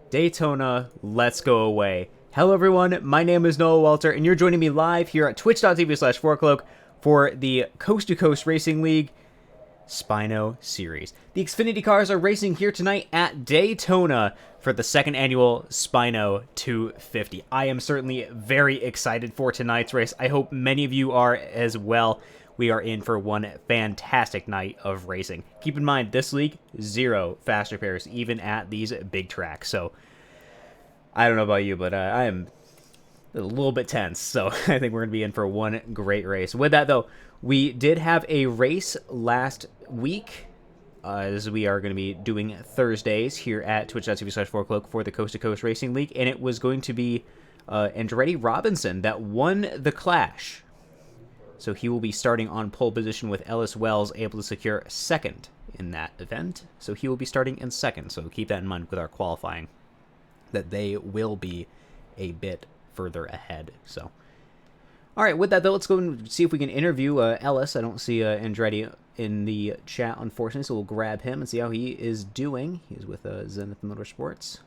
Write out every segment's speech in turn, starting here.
Daytona, let's go away. Hello everyone, my name is Noah Walter, and you're joining me live here at twitch.tv/4cloak for the Coast to Coast Racing League Spino Series. The Xfinity cars are racing here tonight at Daytona for the second annual Spino 250. I am certainly very excited for tonight's race. I hope many of you are as well. We are in for one fantastic night of racing. Keep in mind, this league, 0 fast repairs, even at these big tracks. So, I don't know about you, but I am a little bit tense. So, I think we're going to be in for one great race. With that, though, we did have a race last week, as we are going to be doing Thursdays here at twitch.tv/4cloak for the Coast to Coast Racing League. And it was going to be Andretti Robinson that won the Clash. So he will be starting on pole position with Ellis Wells able to secure second in that event. So he will be starting in second. So keep that in mind with our qualifying, that they will be a bit further ahead. So, all right, with that, though, let's go and see if we can interview Ellis. I don't see Andretti in the chat, unfortunately, so we'll grab him and see how he is doing. He's with Zenith Motorsports.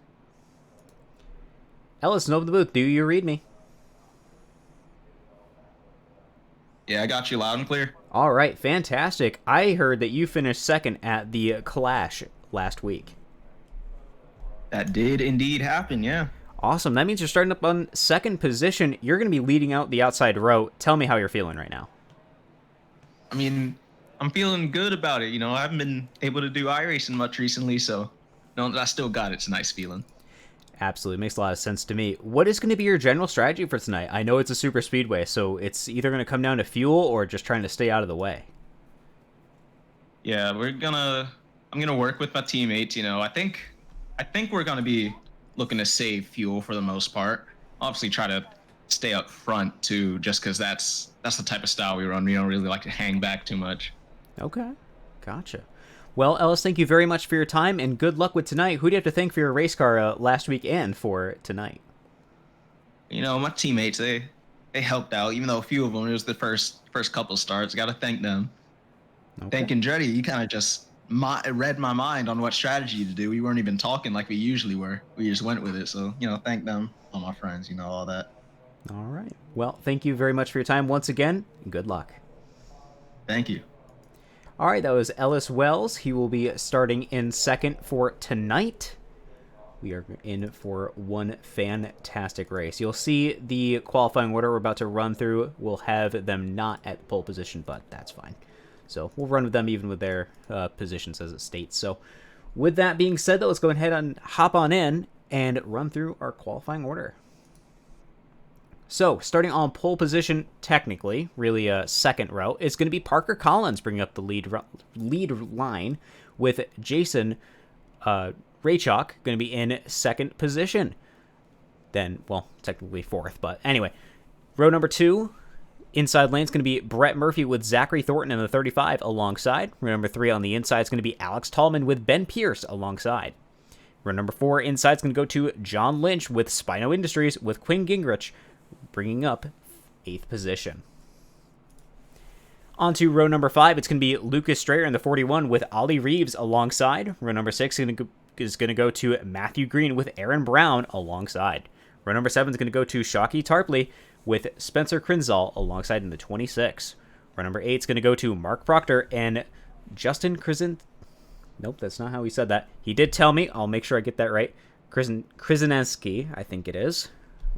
Ellis, no the booth. Do you read me? Yeah, I got you loud and clear. All right, fantastic. I heard that you finished second at the Clash last week. That did indeed happen, yeah. Awesome. That means you're starting up on second position. You're going to be leading out the outside row. Tell me how you're feeling right now. I mean, I'm feeling good about it. You know, I haven't been able to do iRacing much recently, so I still got it. It's a nice feeling. Absolutely. Makes a lot of sense to me. What is going to be your general strategy for tonight? I know it's a super speedway, so it's either going to come down to fuel or just trying to stay out of the way. Yeah, I'm gonna work with my teammates, you know. I think we're gonna be looking to save fuel for the most part. Obviously try to stay up front too, just because that's the type of style we run. We don't really like to hang back too much. Okay. Gotcha. Well, Ellis, thank you very much for your time, and good luck with tonight. Who do you have to thank for your race car last week and for tonight? You know, my teammates, they helped out, even though a few of them, it was the first couple starts. Got to thank them. Okay. Thank Andretti, you kind of just read my mind on what strategy to do. We weren't even talking like we usually were. We just went with it. So, you know, thank them, all my friends, you know, all that. All right. Well, thank you very much for your time once again, and good luck. Thank you. All right, that was Ellis Wells. He will be starting in second for tonight. We are in for one fantastic race. You'll see the qualifying order we're about to run through. We'll have them not at pole position, but that's fine. So we'll run with them even with their positions as it states. So with that being said, though, let's go ahead and hop on in and run through our qualifying order. So, starting on pole position, technically, really a second row, it's going to be Parker Collins bringing up the lead line with Jason Raychalk going to be in second position. Then, well, technically fourth, but anyway. Row number 2, inside lane is going to be Brett Murphy with Zachary Thornton in the 35 alongside. Row number 3 on the inside is going to be Alex Tallman with Ben Pierce alongside. Row number 4 inside is going to go to John Lynch with Spino Industries with Quinn Gingrich bringing up 8th position. On to row number 5, it's going to be Lucas Strayer in the 41 with Ollie Reeves alongside. Row number 6 is going to go to Matthew Green with Aaron Brown alongside. Row number 7 is going to go to Shockey Tarpley with Spencer Krinzal alongside in the 26. Row number 8 is going to go to Mark Proctor and Justin Nope, that's not how he said that. He did tell me. I'll make sure I get that right. Krasinski, I think it is.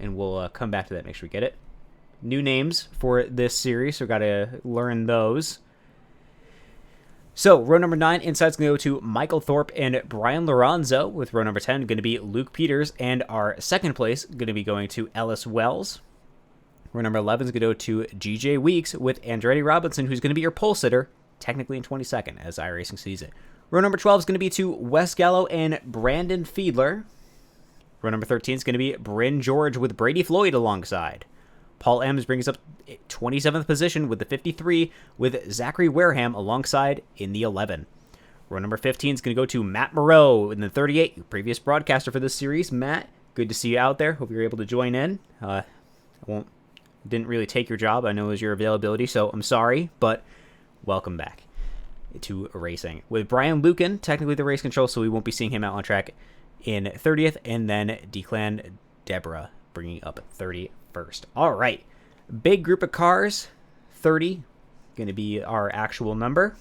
And we'll come back to that, make sure we get it. New names for this series, so got to learn those. So, row number 9, inside's going to go to Michael Thorpe and Brian Lorenzo, with row number 10 going to be Luke Peters, and our second place going to be going to Ellis Wells. Row number 11 is going to go to GJ Weeks with Andretti Robinson, who's going to be your pole sitter, technically in 22nd, as iRacing sees it. Row number 12 is going to be to Wes Gallo and Brandon Fiedler. Row number 13 is going to be Bryn George with Brady Floyd alongside. Paul Ems brings up 27th position with the 53, with Zachary Wareham alongside in the 11. Row number 15 is going to go to Matt Moreau in the 38, previous broadcaster for this series. Matt, good to see you out there. Hope you're able to join in. Didn't really take your job. I know it was your availability, so I'm sorry, but welcome back to racing. With Brian Lucan, technically the race control, so we won't be seeing him out on track in 30th, and then Declan Deborah bringing up 31st. All right, big group of cars, 30, going to be our actual number.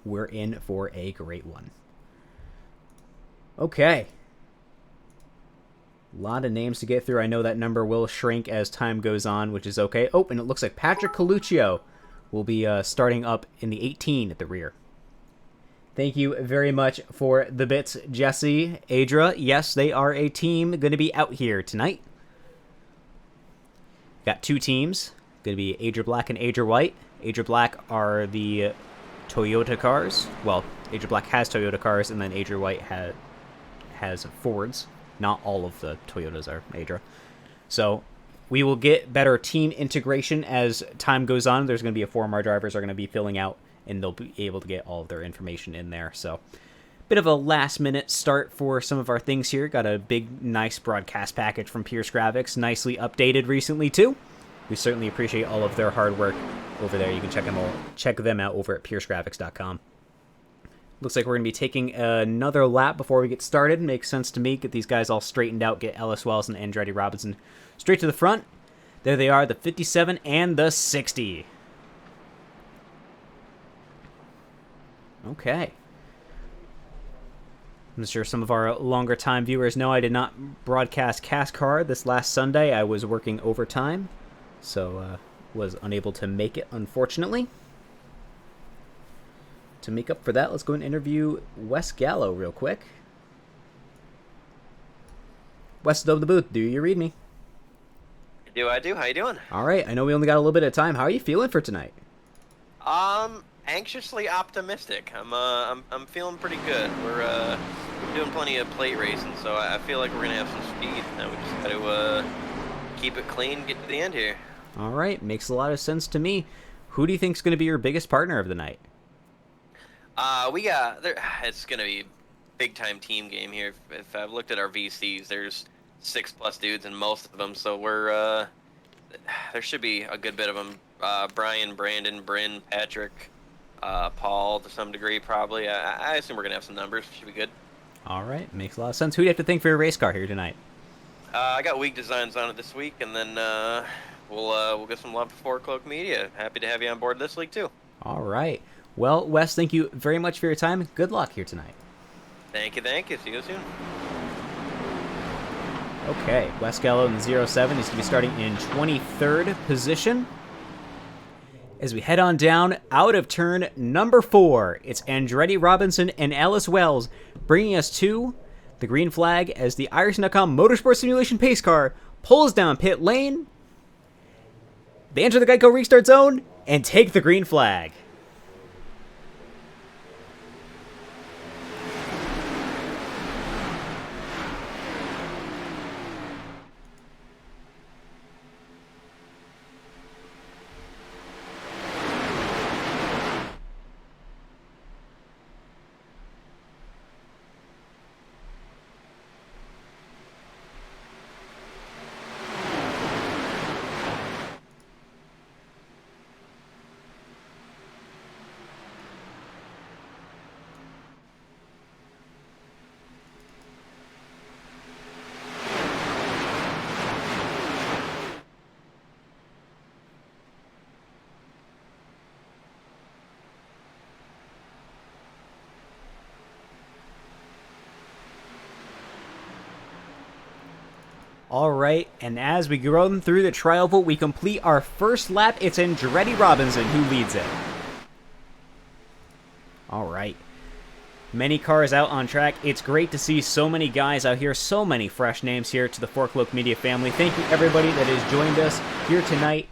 We're in for a great one. Okay. A lot of names to get through. I know that number will shrink as time goes on, which is okay. Oh, and it looks like Patrick Coluccio will be starting up in the 18 at the rear. Thank you very much for the bits, Jesse, Adra. Yes, they are a team going to be out here tonight. Got two teams. Going to be Adra Black and Adra White. Adra Black are the Toyota cars. Well, Adra Black has Toyota cars, and then Adra White has Fords. Not all of the Toyotas are Adra. So we will get better team integration as time goes on. There's going to be a forum our drivers are going to be filling out, and they'll be able to get all of their information in there. So bit of a last-minute start for some of our things here. Got a big, nice broadcast package from Pierce Graphics, nicely updated recently, too. We certainly appreciate all of their hard work over there. You can check them out over at piercegraphics.com. Looks like we're going to be taking another lap before we get started. Makes sense to me. Get these guys all straightened out. Get Ellis Wells and Andretti Robinson straight to the front. There they are, the 57 and the 60. Okay. I'm sure some of our longer time viewers know I did not broadcast CastCar this last Sunday. I was working overtime, so was unable to make it, unfortunately. To make up for that, let's go and interview Wes Gallo real quick. Wes of the booth, do you read me? I do. How you doing? All right. I know we only got a little bit of time. How are you feeling for tonight? Anxiously optimistic. I'm feeling pretty good. We're doing plenty of plate racing, so I feel like we're gonna have some speed. Now we just got to keep it clean, get to the end here. All right. Makes a lot of sense to me. Who do you think is going to be your biggest partner of the night? It's gonna be big time team game here. If I've looked at our VCs, there's 6+ dudes in most of them, so there should be a good bit of them. Brian, Brandon, Bryn, Patrick, Paul to some degree probably. I assume we're gonna have some numbers. Should be good. All right, makes a lot of sense. Who do you have to thank for your race car here tonight? I got Week Designs on it this week, and then we'll get some love for 4 O'Clock Media. Happy to have you on board this week too. All right. Well, Wes, thank you very much for your time. Good luck here tonight. Thank you. See you soon. Okay, Wes Gallo in the 07 is going to be starting in 23rd position. As we head on down out of turn number 4, it's Andretti Robinson and Ellis Wells bringing us to the green flag as the iRacing.com Motorsport Simulation pace car pulls down pit lane. They enter the Geico restart zone and take the green flag. All right, and as we run through the trial vote, we complete our first lap. It's Andretti Robinson who leads it. All right. Many cars out on track. It's great to see so many guys out here, so many fresh names here to the Forkloak Media family. Thank you, everybody that has joined us here tonight.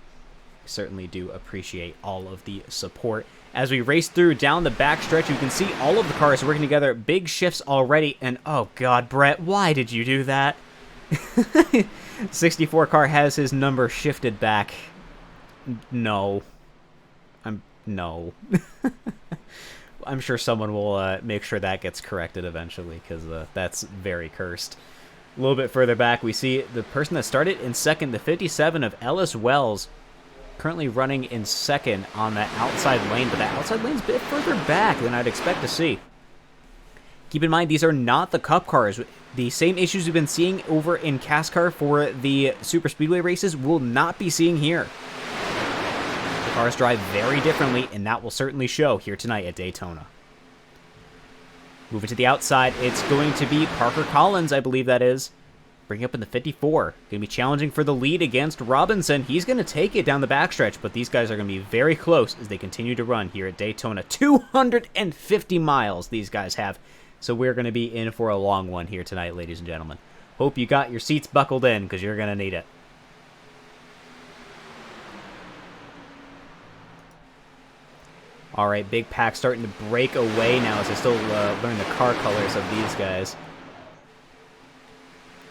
We certainly do appreciate all of the support. As we race through down the backstretch, you can see all of the cars working together. Big shifts already, and oh God, Brett, why did you do that? 64 car has his number shifted back. No. No. I'm sure someone will make sure that gets corrected eventually, because that's very cursed. A little bit further back, we see the person that started in second, the 57 of Ellis Wells, currently running in second on that outside lane, but that outside lane's a bit further back than I'd expect to see. Keep in mind, these are not the Cup cars. The same issues we've been seeing over in CASCAR for the Super Speedway races will not be seeing here. The cars drive very differently, and that will certainly show here tonight at Daytona. Moving to the outside, it's going to be Parker Collins, I believe that is. Bringing up in the 54. Going to be challenging for the lead against Robinson. He's going to take it down the backstretch, but these guys are going to be very close as they continue to run here at Daytona. 250 miles these guys have. So we're going to be in for a long one here tonight, ladies and gentlemen. Hope you got your seats buckled in, because you're going to need it. All right, Big Pack starting to break away now as I still learn the car colors of these guys.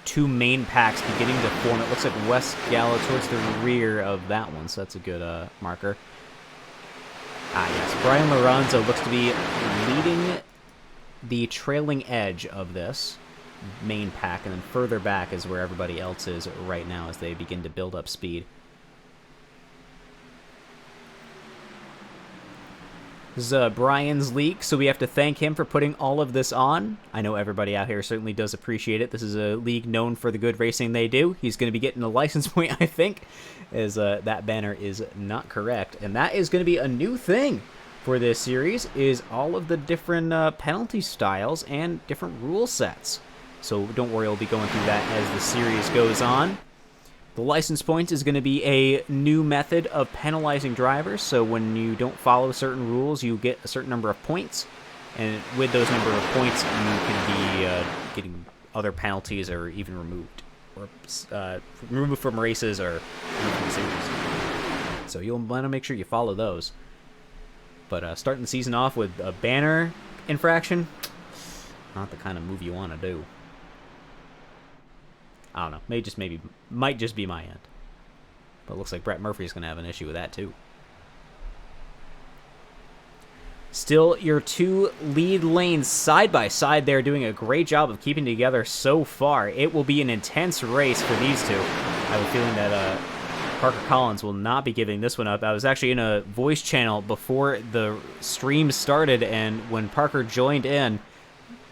Two main packs beginning to form. It looks like West Gallo towards the rear of that one, so that's a good marker. Ah, yes. Brian Lorenzo looks to be leading the trailing edge of this main pack, and then further back is where everybody else is right now as they begin to build up speed. This is Brian's league, so we have to thank him for putting all of this on. I know everybody out here certainly does appreciate it. This is a league known for the good racing they do. He's going to be getting a license point, I think, as that banner is not correct. And that is going to be a new thing for this series, is all of the different penalty styles and different rule sets. So don't worry, we'll be going through that as the series goes on. The license points is going to be a new method of penalizing drivers. So when you don't follow certain rules, you get a certain number of points. And with those number of points, you can be getting other penalties or even removed. Or removed from races or removed from the series. So you'll want to make sure you follow those. But starting the season off with a banner infraction, not the kind of move you want to do. I don't know. Might just be my end. But it looks like Brett Murphy's going to have an issue with that too. Still, your two lead lanes side by side there, doing a great job of keeping together so far. It will be an intense race for these two. I have a feeling that Parker Collins will not be giving this one up. I was actually in a voice channel before the stream started, and when Parker joined in,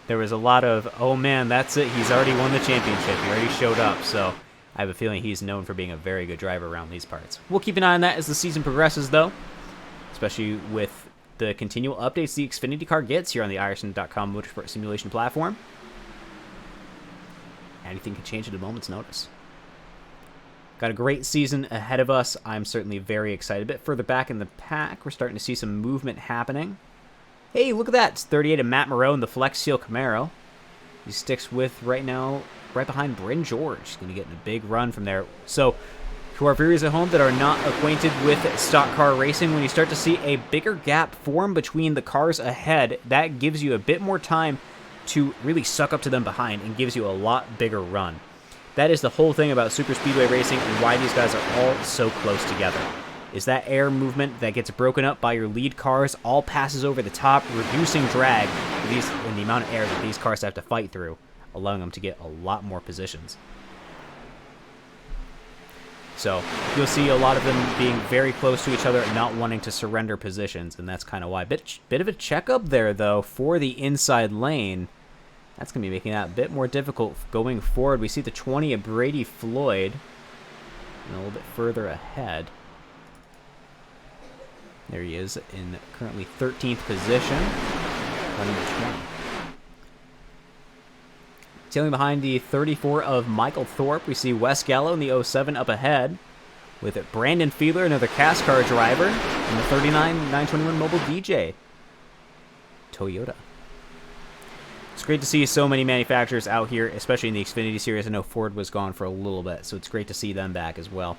there was a lot of, oh man, that's it, he's already won the championship, he already showed up, so I have a feeling he's known for being a very good driver around these parts. We'll keep an eye on that as the season progresses, though, especially with the continual updates the Xfinity car gets here on the Ireson.com Motorsport Simulation platform. Anything can change at a moment's notice. Got a great season ahead of us. I'm certainly very excited. A bit further back in the pack, we're starting to see some movement happening. Hey, look at that. It's 38 of Matt Moreau in the Flex Seal Camaro. He sticks with, right now, right behind Bryn George. He's going to get in a big run from there. So, to our viewers at home that are not acquainted with stock car racing, when you start to see a bigger gap form between the cars ahead, that gives you a bit more time to really suck up to them behind and gives you a lot bigger run. That is the whole thing about Super Speedway racing and why these guys are all so close together. Is that air movement that gets broken up by your lead cars all passes over the top, reducing drag in the amount of air that these cars have to fight through, allowing them to get a lot more positions. So you'll see a lot of them being very close to each other and not wanting to surrender positions, and that's kind of why. Bit of a checkup there, though, for the inside lane. That's going to be making that a bit more difficult going forward. We see the 20 of Brady Floyd and a little bit further ahead. There he is in currently 13th position, running the 20. Tailing behind the 34 of Michael Thorpe, we see Wes Gallo in the 07 up ahead, with Brandon Fiedler, another CASCAR driver, and the 39 921 Mobile DJ Toyota. It's great to see so many manufacturers out here, especially in the Xfinity Series. I know Ford was gone for a little bit, so it's great to see them back as well.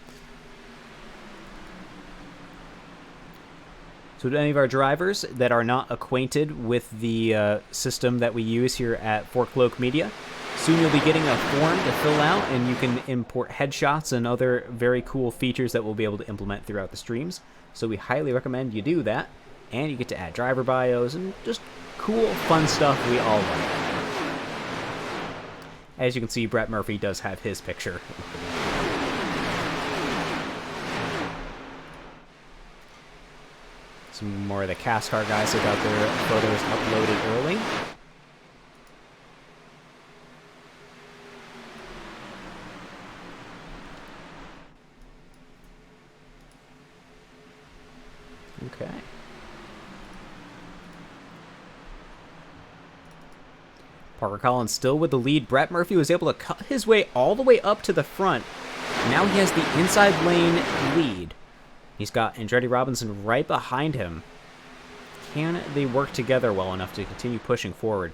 So to any of our drivers that are not acquainted with the system that we use here at Four Cloak Media, Soon you'll be getting a form to fill out, and you can import headshots and other very cool features that we'll be able to implement throughout the streams. So we highly recommend you do that, and you get to add driver bios and just cool, fun stuff we all like. As you can see, Brett Murphy does have his picture. Some more of the cast car guys have got their photos uploaded early. Okay. Parker Collins still with the lead. Brett Murphy was able to cut his way all the way up to the front. Now he has the inside lane lead. He's got Andretti Robinson right behind him. Can they work together well enough to continue pushing forward?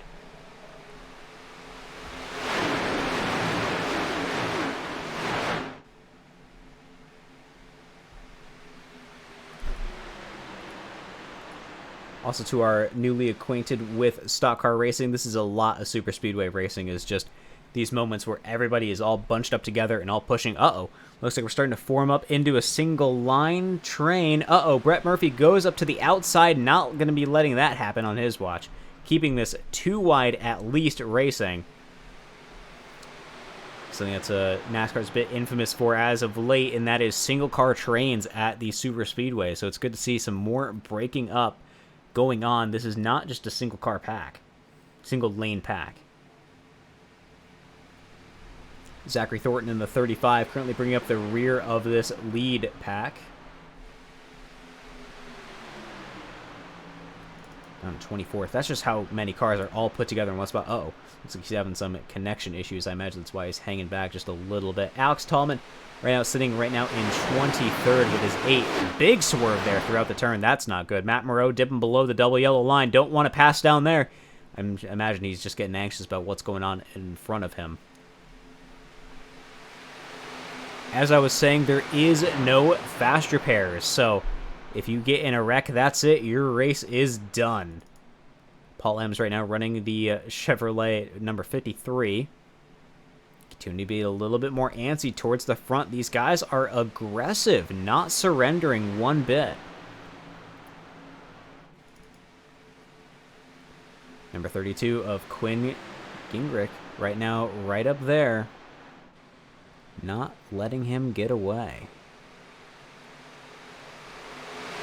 Also, to our newly acquainted with stock car racing, this is a lot of super speedway racing, is just these moments where everybody is all bunched up together and all pushing. Uh-oh. Looks like we're starting to form up into a single line train. Uh-oh. Brett Murphy goes up to the outside. Not going to be letting that happen on his watch. Keeping this 2 wide at least racing. Something that's NASCAR's a bit infamous for as of late, and that is single car trains at the super speedway. So it's good to see some more breaking up going on. This is not just a single car pack, single lane pack. Zachary Thornton in the 35 currently bringing up the rear of this lead pack. On 24th. That's just how many cars are all put together in one spot. Uh-oh. Looks like he's having some connection issues. I imagine that's why he's hanging back just a little bit. Alex Tallman right now sitting right now in 23rd with his 8. Big swerve there throughout the turn. That's not good. Matt Moreau dipping below the double yellow line. Don't want to pass down there. I imagine he's just getting anxious about what's going on in front of him. As I was saying, there is no fast repairs. So if you get in a wreck, that's it. Your race is done. Paul M's right now running the Chevrolet number 53. Continue to be a little bit more antsy towards the front. These guys are aggressive, not surrendering one bit. Number 32 of Quinn Gingrich right now right up there. Not letting him get away.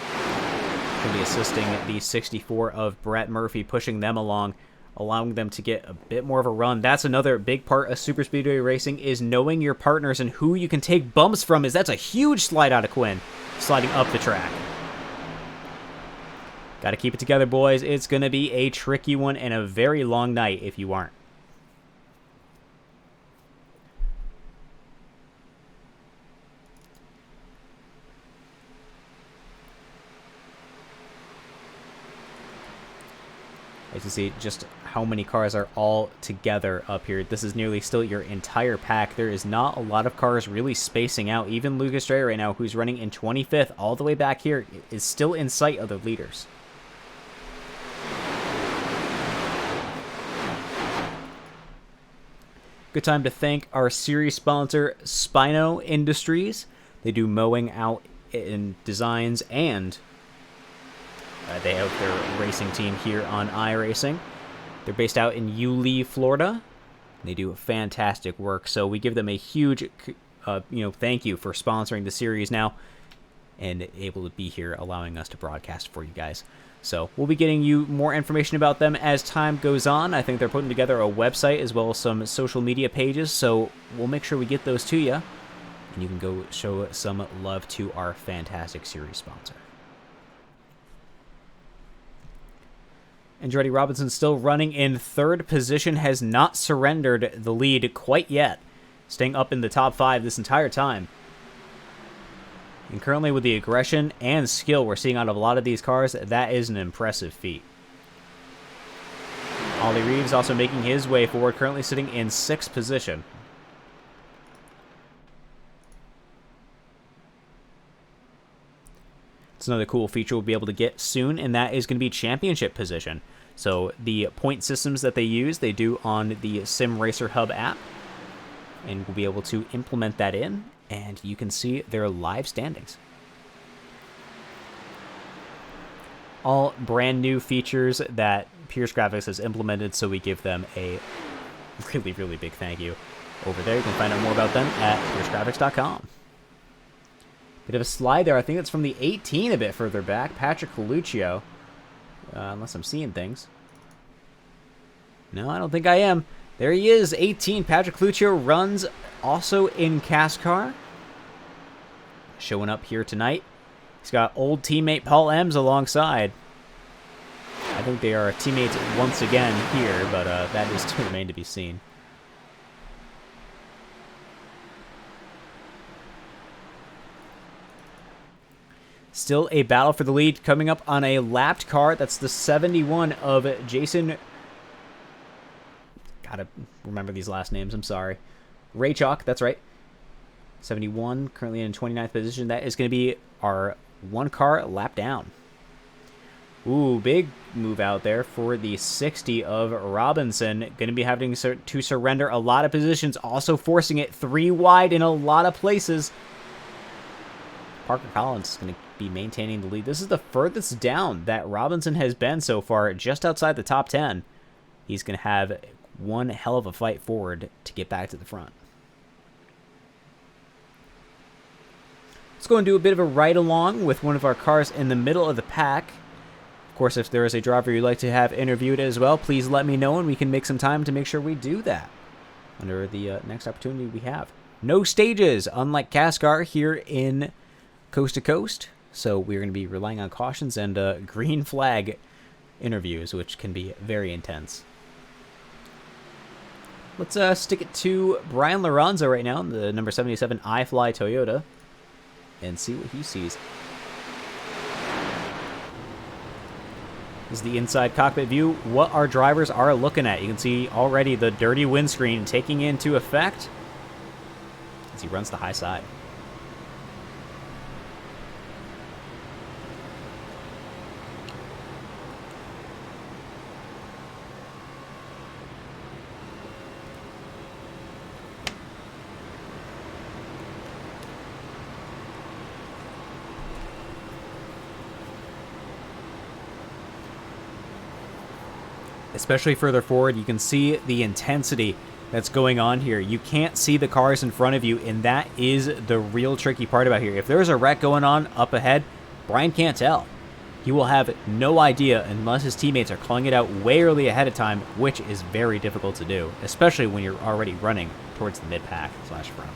Going to be assisting the 64 of Brett Murphy, pushing them along, allowing them to get a bit more of a run. That's another big part of super speedway racing, is knowing your partners and who you can take bumps from. That's a huge slide out of Quinn, sliding up the track. Got to keep it together, boys. It's going to be a tricky one and a very long night if you aren't. As you see just how many cars are all together up here. This is nearly still your entire pack. There is not a lot of cars really spacing out. Even Lucas Dre right now, who's running in 25th all the way back here, is still in sight of the leaders. Good time to thank our series sponsor, Spino Industries. They do mowing out in designs, and they have their racing team here on iRacing. They're based out in Yulee, Florida. They do fantastic work, so we give them a huge, thank you for sponsoring the series now and able to be here, allowing us to broadcast for you guys. So we'll be getting you more information about them as time goes on. I think they're putting together a website as well as some social media pages, so we'll make sure we get those to you, and you can go show some love to our fantastic series sponsor. Andretti Robinson still running in 3rd position, has not surrendered the lead quite yet, staying up in the top 5 this entire time. And currently with the aggression and skill we're seeing out of a lot of these cars, that is an impressive feat. Ollie Reeves also making his way forward, currently sitting in 6th position. It's another cool feature we'll be able to get soon, and that is going to be championship position. So the point systems that they use, they do on the Sim Racer Hub app, and we'll be able to implement that in, and you can see their live standings. All brand new features that Pierce Graphics has implemented, so we give them a really, really big thank you over there. You can find out more about them at piercegraphics.com. Bit of a slide there. I think that's from the 18 a bit further back. Patrick Coluccio. Unless I'm seeing things. No, I don't think I am. There he is, 18. Patrick Coluccio runs also in CASCAR. Showing up here tonight. He's got old teammate Paul Ems alongside. I think they are teammates once again here, but that is to remain to be seen. Still a battle for the lead coming up on a lapped car. That's the 71 of Jason. Gotta remember these last names, I'm sorry. Raychalk, that's right. 71, currently in 29th position. That is going to be our one car lap down. Ooh, big move out there for the 60 of Robinson. Going to be having to surrender a lot of positions, also forcing it 3 wide in a lot of places. Parker Collins is going to be maintaining the lead. This is the furthest down that Robinson has been so far, just outside the top 10. He's going to have one hell of a fight forward to get back to the front. Let's go and do a bit of a ride-along with one of our cars in the middle of the pack. Of course, if there is a driver you'd like to have interviewed as well, please let me know and we can make some time to make sure we do that under the next opportunity we have. No stages, unlike CASCAR here in Coast to Coast. So we're going to be relying on cautions and green flag interviews, which can be very intense. Let's stick it to Brian Lorenzo right now, the number 77 iFly Toyota, and see what he sees. This is the inside cockpit view, what our drivers are looking at. You can see already the dirty windscreen taking into effect as he runs the high side. Especially further forward, you can see the intensity that's going on here. You can't see the cars in front of you, and that is the real tricky part about here. If there's a wreck going on up ahead, Brian can't tell. He will have no idea unless his teammates are calling it out way early ahead of time, which is very difficult to do, especially when you're already running towards the mid-pack / front.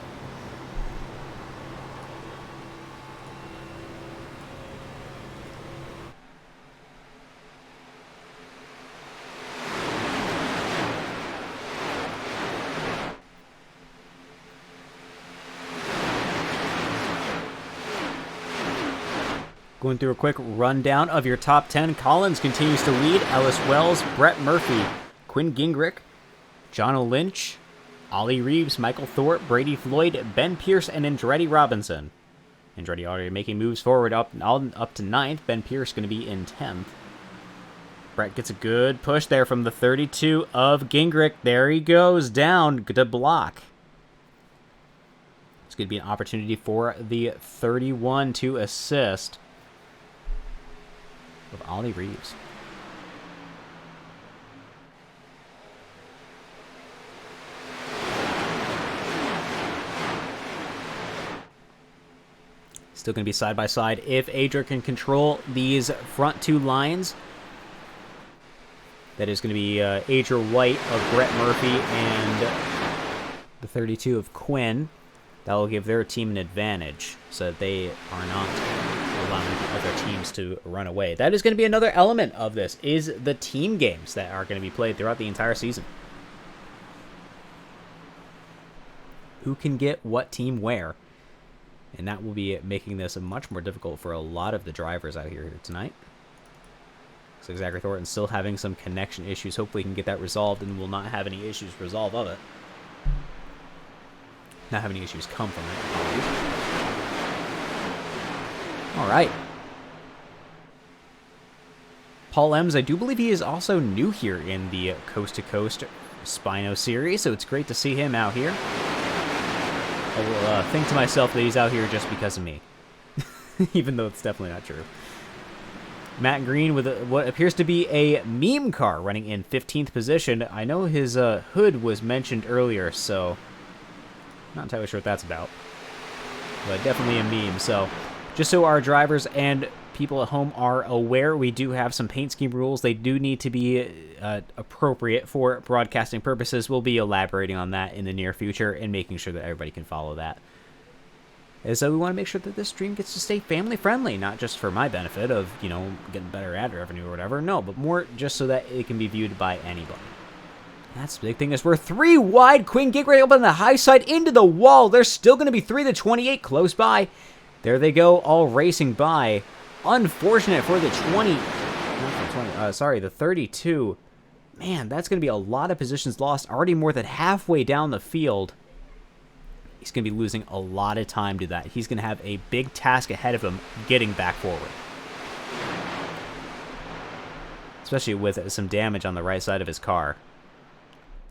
Going through a quick rundown of your top 10. Collins continues to lead. Ellis Wells, Brett Murphy, Quinn Gingrich, John O'Lynch, Ollie Reeves, Michael Thorpe, Brady Floyd, Ben Pierce, and Andretti Robinson. Andretti already making moves forward up to 9th. Ben Pierce going to be in 10th. Brett gets a good push there from the 32 of Gingrich. There he goes down to block. It's going to be an opportunity for the 31 to assist of Ollie Reeves. Still going to be side by side if Adrian can control these front 2 lines. That is going to be Adrian White of Brett Murphy and the 32 of Quinn. That will give their team an advantage so that they are not allowing other teams to run away. That is going to be another element of this, is the team games that are going to be played throughout the entire season. Who can get what team where? And that will be making this much more difficult for a lot of the drivers out here tonight. So Zachary Thornton still having some connection issues. Hopefully he can get that resolved and will not have any issues resolve of it. Not have any issues come from it. All right. Paul Ems. I do believe he is also new here in the Coast to Coast Spino series, so it's great to see him out here. I will think to myself that he's out here just because of me, even though it's definitely not true. Matt Green with what appears to be a meme car running in 15th position. I know his hood was mentioned earlier, so not entirely sure what that's about. But definitely a meme. So just so our drivers and people at home are aware, we do have some paint scheme rules. They do need to be appropriate for broadcasting purposes. We'll be elaborating on that in the near future and making sure that everybody can follow that. And so we want to make sure that this stream gets to stay family friendly, not just for my benefit of, you know, getting better ad revenue or whatever. No, but more just so that it can be viewed by anybody. That's the big thing, is we're 3 wide. Quinn Gingrich up on the high side into the wall. They're still going to be 3 to 28 close by. There they go, all racing by. Unfortunate for the the 32. Man, that's going to be a lot of positions lost. Already more than halfway down the field. He's going to be losing a lot of time to that. He's going to have a big task ahead of him getting back forward. Especially with some damage on the right side of his car.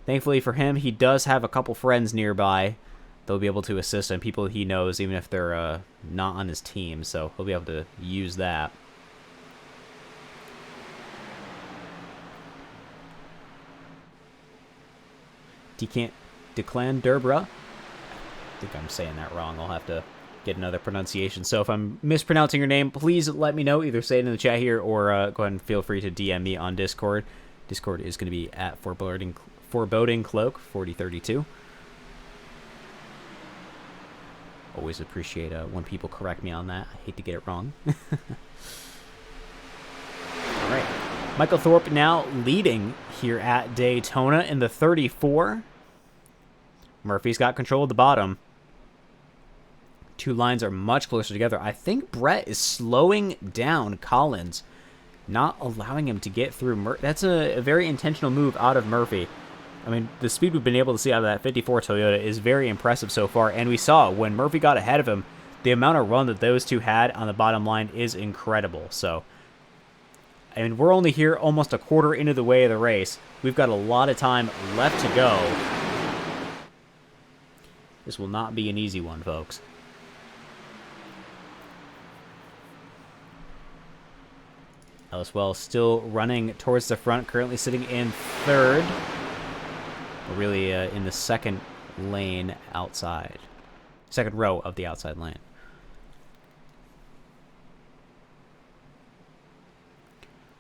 Thankfully for him, he does have a couple friends nearby. They'll be able to assist him, people he knows, even if they're not on his team. So he'll be able to use that. Declan Derbra. I think I'm saying that wrong. I'll have to get another pronunciation. So if I'm mispronouncing your name, please let me know. Either say it in the chat here or go ahead and feel free to DM me on Discord. Discord is going to be at Foreboding Cloak 4032. Always appreciate when people correct me on that. I hate to get it wrong. All right. Michael Thorpe now leading here at Daytona in the 34. Murphy's got control of the bottom. Two lines are much closer together. I think Brett is slowing down Collins, not allowing him to get through. That's a very intentional move out of Murphy. I mean, the speed we've been able to see out of that 54 Toyota is very impressive so far. And we saw when Murphy got ahead of him, the amount of run that those two had on the bottom line is incredible. So, I mean, we're only here almost a quarter into the way of the race. We've got a lot of time left to go. This will not be an easy one, folks. Ellis Wells still running towards the front, currently sitting in third. Really in the second lane outside. Second row of the outside lane.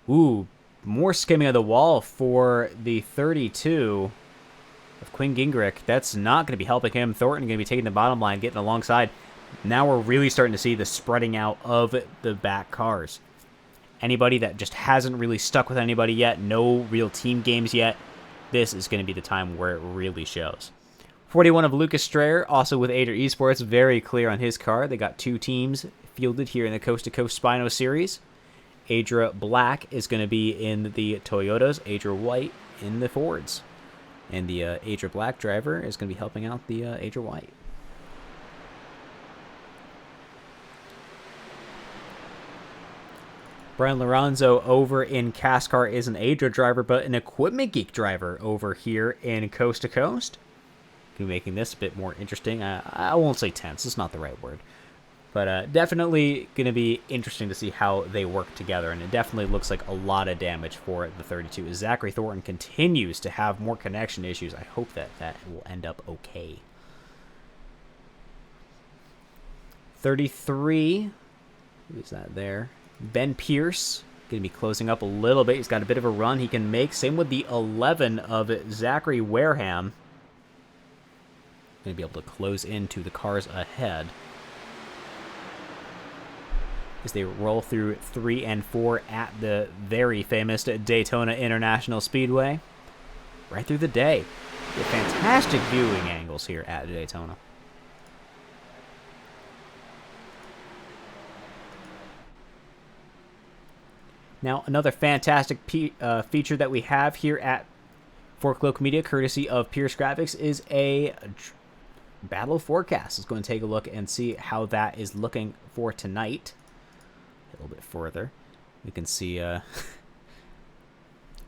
Ooh, more skimming of the wall for the 32 of Quinn Gingrich. That's not going to be helping him. Thornton going to be taking the bottom line, getting alongside. Now we're really starting to see the spreading out of the back cars. Anybody that just hasn't really stuck with anybody yet, no real team games yet, this is going to be the time where it really shows. 41 of Lucas Strayer, also with Adria Esports, very clear on his car. They got two teams fielded here in the Coast to Coast Spino series. Adria Black is going to be in the Toyotas, Adria White in the Fords. And the Adria Black driver is going to be helping out the Adria White. Brian Lorenzo over in Cascar is an Adria driver, but an Equipment Geek driver over here in Coast to Coast. Going to be making this a bit more interesting. I won't say tense, it's not the right word. But definitely going to be interesting to see how they work together. And it definitely looks like a lot of damage for the 32. As Zachary Thornton continues to have more connection issues, I hope that that will end up okay. 33. Who's that there? Ben Pierce. Going to be closing up a little bit. He's got a bit of a run he can make. Same with the 11 of Zachary Wareham. Going to be able to close into the cars ahead as they roll through 3 and 4 at the very famous Daytona International Speedway. Right through the day. Get fantastic viewing angles here at Daytona. Now, another fantastic feature that we have here at Forkloak Media, courtesy of Pierce Graphics, is a battle forecast. Let's go and take a look and see how that is looking for tonight. A little bit further. We can see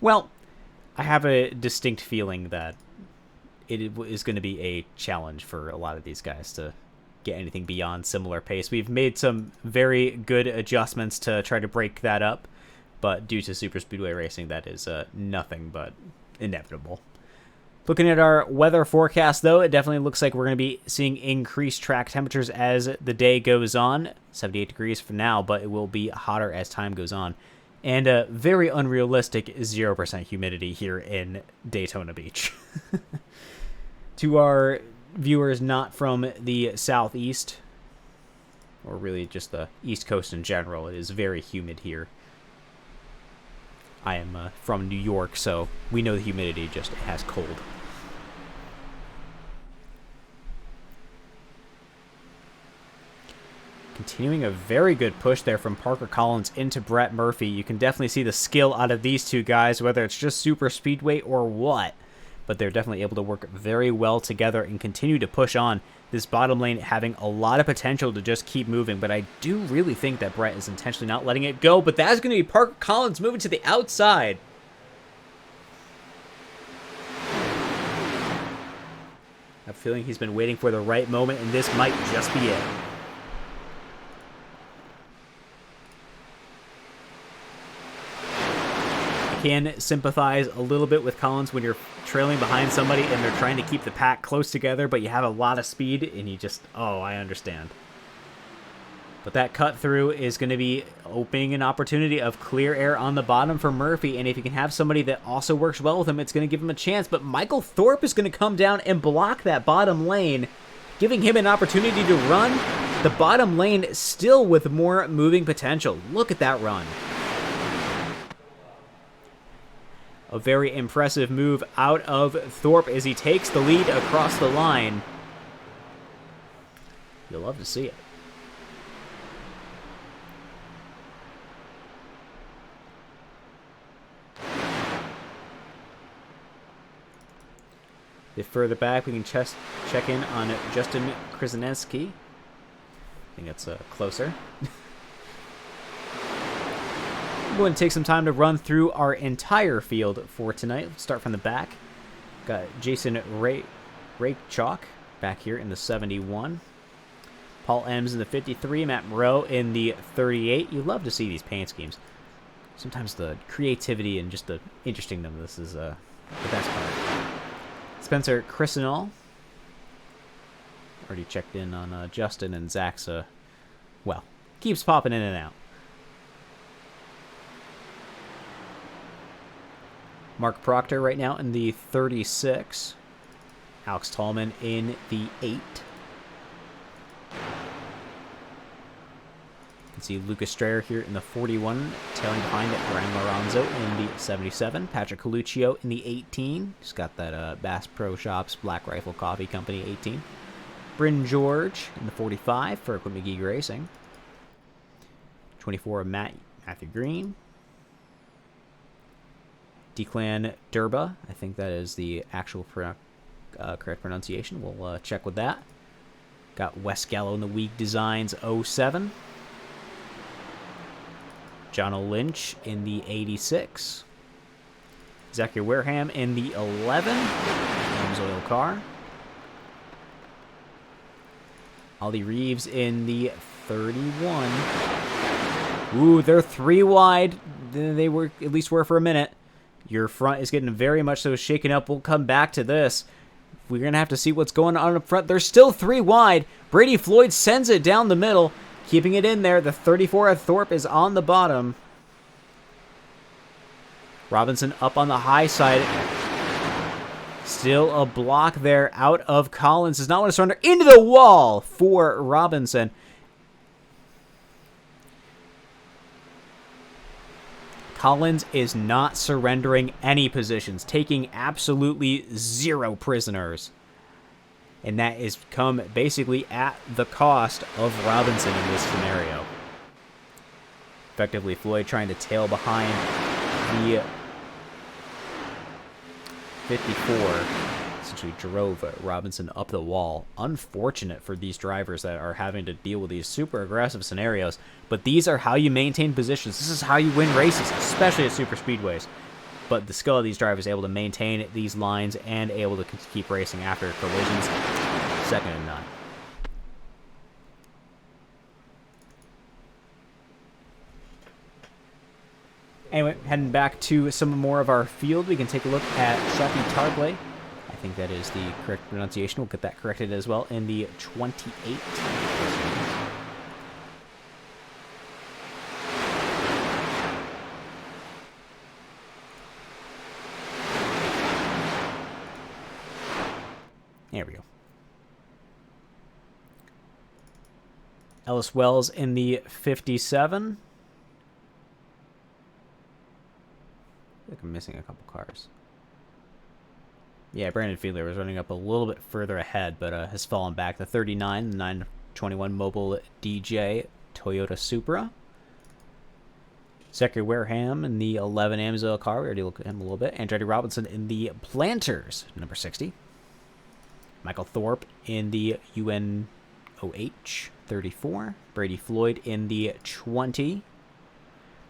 Well, I have a distinct feeling that it is going to be a challenge for a lot of these guys to get anything beyond similar pace. We've made some very good adjustments to try to break that up, but due to super speedway racing, that is nothing but inevitable. Looking at our weather forecast, though, it definitely looks like we're going to be seeing increased track temperatures as the day goes on. 78 degrees for now, but it will be hotter as time goes on. And a very unrealistic 0% humidity here in Daytona Beach. To our viewers not from the southeast, or really just the East Coast in general, it is very humid here. I am from New York, so we know the humidity just has cold. Continuing a very good push there from Parker Collins into Brett Murphy. You can definitely see the skill out of these two guys, whether it's just super speedway or what. But they're definitely able to work very well together and continue to push on. This bottom lane having a lot of potential to just keep moving, but I do really think that Brett is intentionally not letting it go, but that's going to be Parker Collins moving to the outside. I have a feeling he's been waiting for the right moment, and this might just be it. Can sympathize a little bit with Collins when you're trailing behind somebody and they're trying to keep the pack close together, but you have a lot of speed and you just, oh, I understand. But that cut through is going to be opening an opportunity of clear air on the bottom for Murphy, and if you can have somebody that also works well with him, it's going to give him a chance. But Michael Thorpe is going to come down and block that bottom lane, giving him an opportunity to run. The bottom lane still with more moving potential. Look at that run. A very impressive move out of Thorpe as he takes the lead across the line. You'll love to see it. If further back, we can check in on Justin Krasinski. I think that's closer. I'm going to take some time to run through our entire field for tonight. Let's start from the back. Got Jason Raychalk back here in the 71. Paul Ems in the 53. Matt Moreau in the 38. You love to see these paint schemes. Sometimes the creativity and just the interestingness of this is the best part. Spencer Chrisinall. Already checked in on Justin, and Zach's, well, keeps popping in and out. Mark Proctor right now in the 36. Alex Tallman in the 8. You can see Lucas Strayer here in the 41, tailing behind it, Brian Lorenzo in the 77. Patrick Coluccio in the 18. Just got that Bass Pro Shops Black Rifle Coffee Company 18. Bryn George in the 45 for Equipment Geek Racing. 24, Matthew Green. Declan Durba, I think that is the actual correct pronunciation. We'll check with that. Got Wes Gallo in the Weak Designs 07. John O'Lynch in the 86. Zachary Wareham in the 11. James Oil Car. Ollie Reeves in the 31. Ooh, they're 3 wide. They were, at least were for a minute. Your front is getting very much so shaken up. We'll come back to this. We're going to have to see what's going on up front. They're still 3 wide. Brady Floyd sends it down the middle, keeping it in there. The 34 of Thorpe is on the bottom. Robinson up on the high side. Still a block there out of Collins. Does not want to surrender. Into the wall for Robinson. Collins is not surrendering any positions, taking absolutely 0 prisoners. And that is come basically at the cost of Robinson in this scenario. Effectively, Floyd trying to tail behind the 54. Essentially drove Robinson up the wall. Unfortunate for these drivers that are having to deal with these super aggressive scenarios. But these are how you maintain positions. This is how you win races, especially at super speedways. but the skill of these drivers able to maintain these lines and able to keep racing after collisions, second to none. Anyway, heading back to some more of our field, we can take a look at Shafi Tarble. I think that is the correct pronunciation. We'll get that corrected as well in the 28. There we go. Ellis Wells in the 57. I think I'm missing a couple cars. Yeah, Brandon Fiedler was running up a little bit further ahead, but has fallen back. The 39, the 921 Mobile DJ Toyota Supra. Zachary Wareham in the 11 Amsoil car. We already looked at him a little bit. Andretti Robinson in the Planters, number 60. Michael Thorpe in the UNOH 34. Brady Floyd in the 20.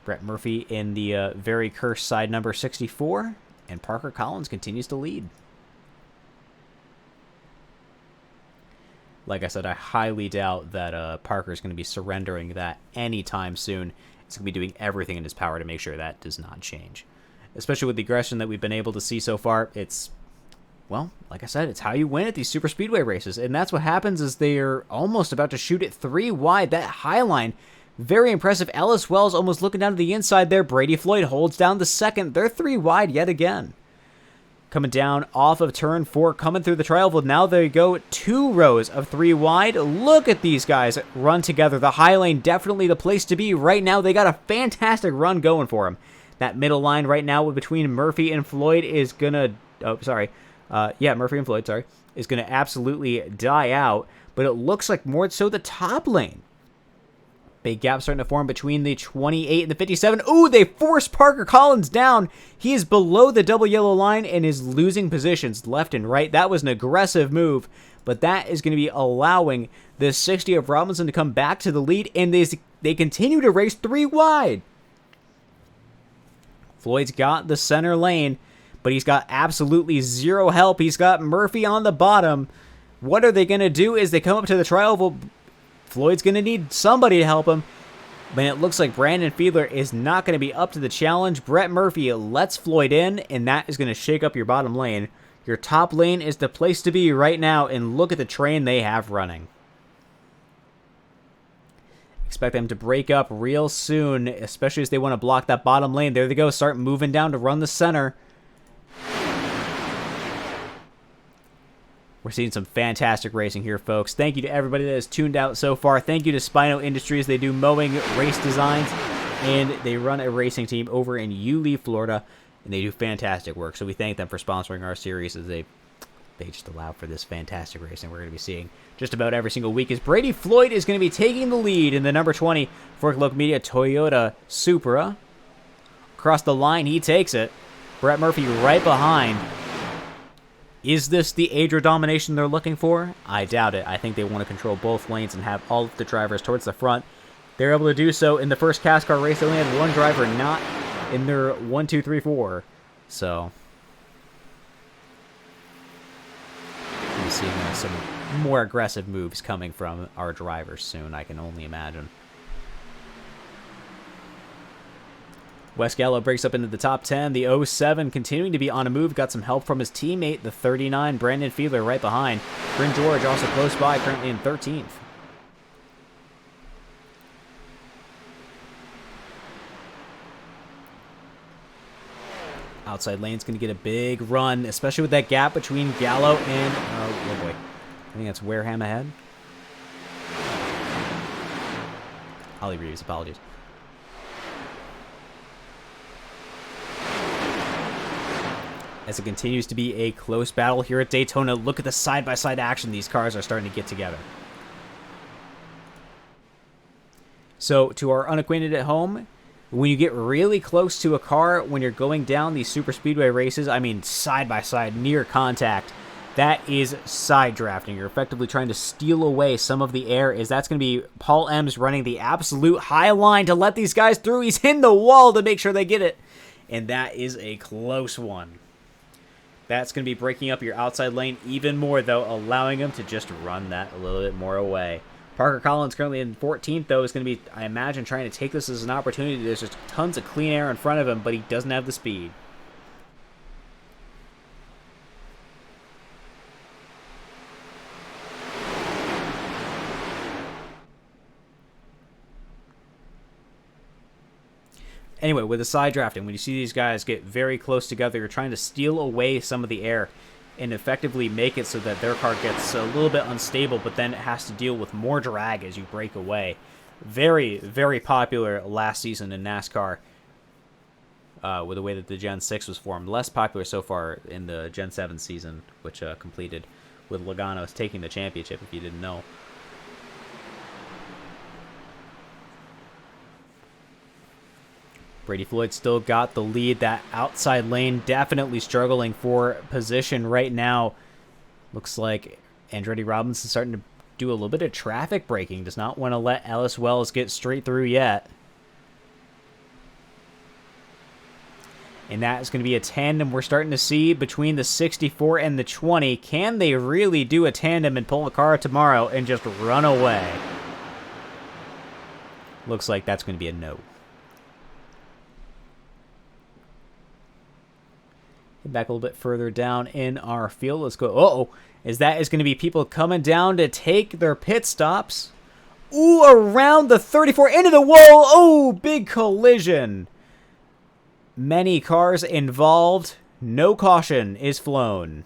Brett Murphy in the very cursed side number 64. And Parker Collins continues to lead. Like I said, I highly doubt that Parker is going to be surrendering that anytime soon. He's going to be doing everything in his power to make sure that does not change. Especially with the aggression that we've been able to see so far, it's, well, like I said, it's how you win at these super speedway races. And that's what happens is they're almost about to shoot it 3 wide. That high line, very impressive. Ellis Wells almost looking down to the inside there. Brady Floyd holds down the second. They're 3 wide yet again. Coming down off of turn 4, coming through the tri-oval. Now they go 2 rows of 3 wide. Look at these guys run together. The high lane, definitely the place to be right now. They got a fantastic run going for them. That middle line right now between Murphy and Floyd is going to... Oh, sorry. Murphy and Floyd, sorry. Is going to absolutely die out. But it looks like more so the top lane. Big gap starting to form between the 28 and the 57. Ooh, they force Parker Collins down. He is below the double yellow line and is losing positions left and right. That was an aggressive move, but that is going to be allowing the 60 of Robinson to come back to the lead, and they continue to race 3 wide. Floyd's got the center lane, but he's got absolutely zero help. He's got Murphy on the bottom. What are they going to do as they come up to the tri-oval? Floyd's going to need somebody to help him, but it looks like Brandon Fiedler is not going to be up to the challenge. Brett Murphy lets Floyd in, and that is going to shake up your bottom lane. Your top lane is the place to be right now, and look at the train they have running. Expect them to break up real soon, especially as they want to block that bottom lane. There they go, start moving down to run the center. We're seeing some fantastic racing here, folks. Thank you to everybody that has tuned out so far. Thank you to Spino Industries. They do mowing, race designs, and they run a racing team over in Yulee, Florida, and they do fantastic work. So we thank them for sponsoring our series as they just allow for this fantastic racing we're going to be seeing just about every single week. As Brady Floyd is going to be taking the lead in the number 20 Fork Local Media Toyota Supra. Across the line, he takes it. Brett Murphy right behind. Is this the Adria domination they're looking for? I doubt it. I think they want to control both lanes and have all of the drivers towards the front. They're able to do so in the first CAS car race. They only had 1 driver not in their 1, 2, 3, 4. So, we'll be seeing some more aggressive moves coming from our drivers soon, I can only imagine. Wes Gallo breaks up into the top 10. The 07 continuing to be on a move. Got some help from his teammate, the 39, Brandon Fiedler, right behind. Bryn George also close by, currently in 13th. Outside lane's going to get a big run, especially with that gap between Gallo and... oh boy. I think that's Wareham ahead. Holly Reeves, apologies. As it continues to be a close battle here at Daytona, look at the side-by-side action these cars are starting to get together. So, to our unacquainted at home, when you get really close to a car, when you're going down these super speedway races, I mean side-by-side, near contact, that is side drafting. You're effectively trying to steal away some of the air, as that's going to be Paul Ems running the absolute high line to let these guys through. He's in the wall to make sure they get it. and that is a close one. That's going to be breaking up your outside lane even more, though, allowing him to just run that a little bit more away. Parker Collins, currently in 14th, though, is going to be, I imagine, trying to take this as an opportunity. There's just tons of clean air in front of him, but he doesn't have the speed. Anyway, with the side drafting, when you see these guys get very close together, you're trying to steal away some of the air and effectively make it so that their car gets a little bit unstable, but then it has to deal with more drag as you break away. Very, very popular last season in NASCAR with the way that the Gen 6 was formed. Less popular so far in the Gen 7 season, which completed with Logano taking the championship, if you didn't know. Brady Floyd still got the lead. That outside lane definitely struggling for position right now. Looks like Andretti Robinson starting to do a little bit of traffic braking. Does not want to let Ellis Wells get straight through yet. And that is going to be a tandem we're starting to see between the 64 and the 20. Can they really do a tandem and pull a car tomorrow and just run away? Looks like that's going to be a no. Get back a little bit further down in our field. Let's go. Uh-oh. As that is going to be people coming down to take their pit stops. Ooh, around the 34 into the wall. Oh, big collision. Many cars involved. No caution is flown.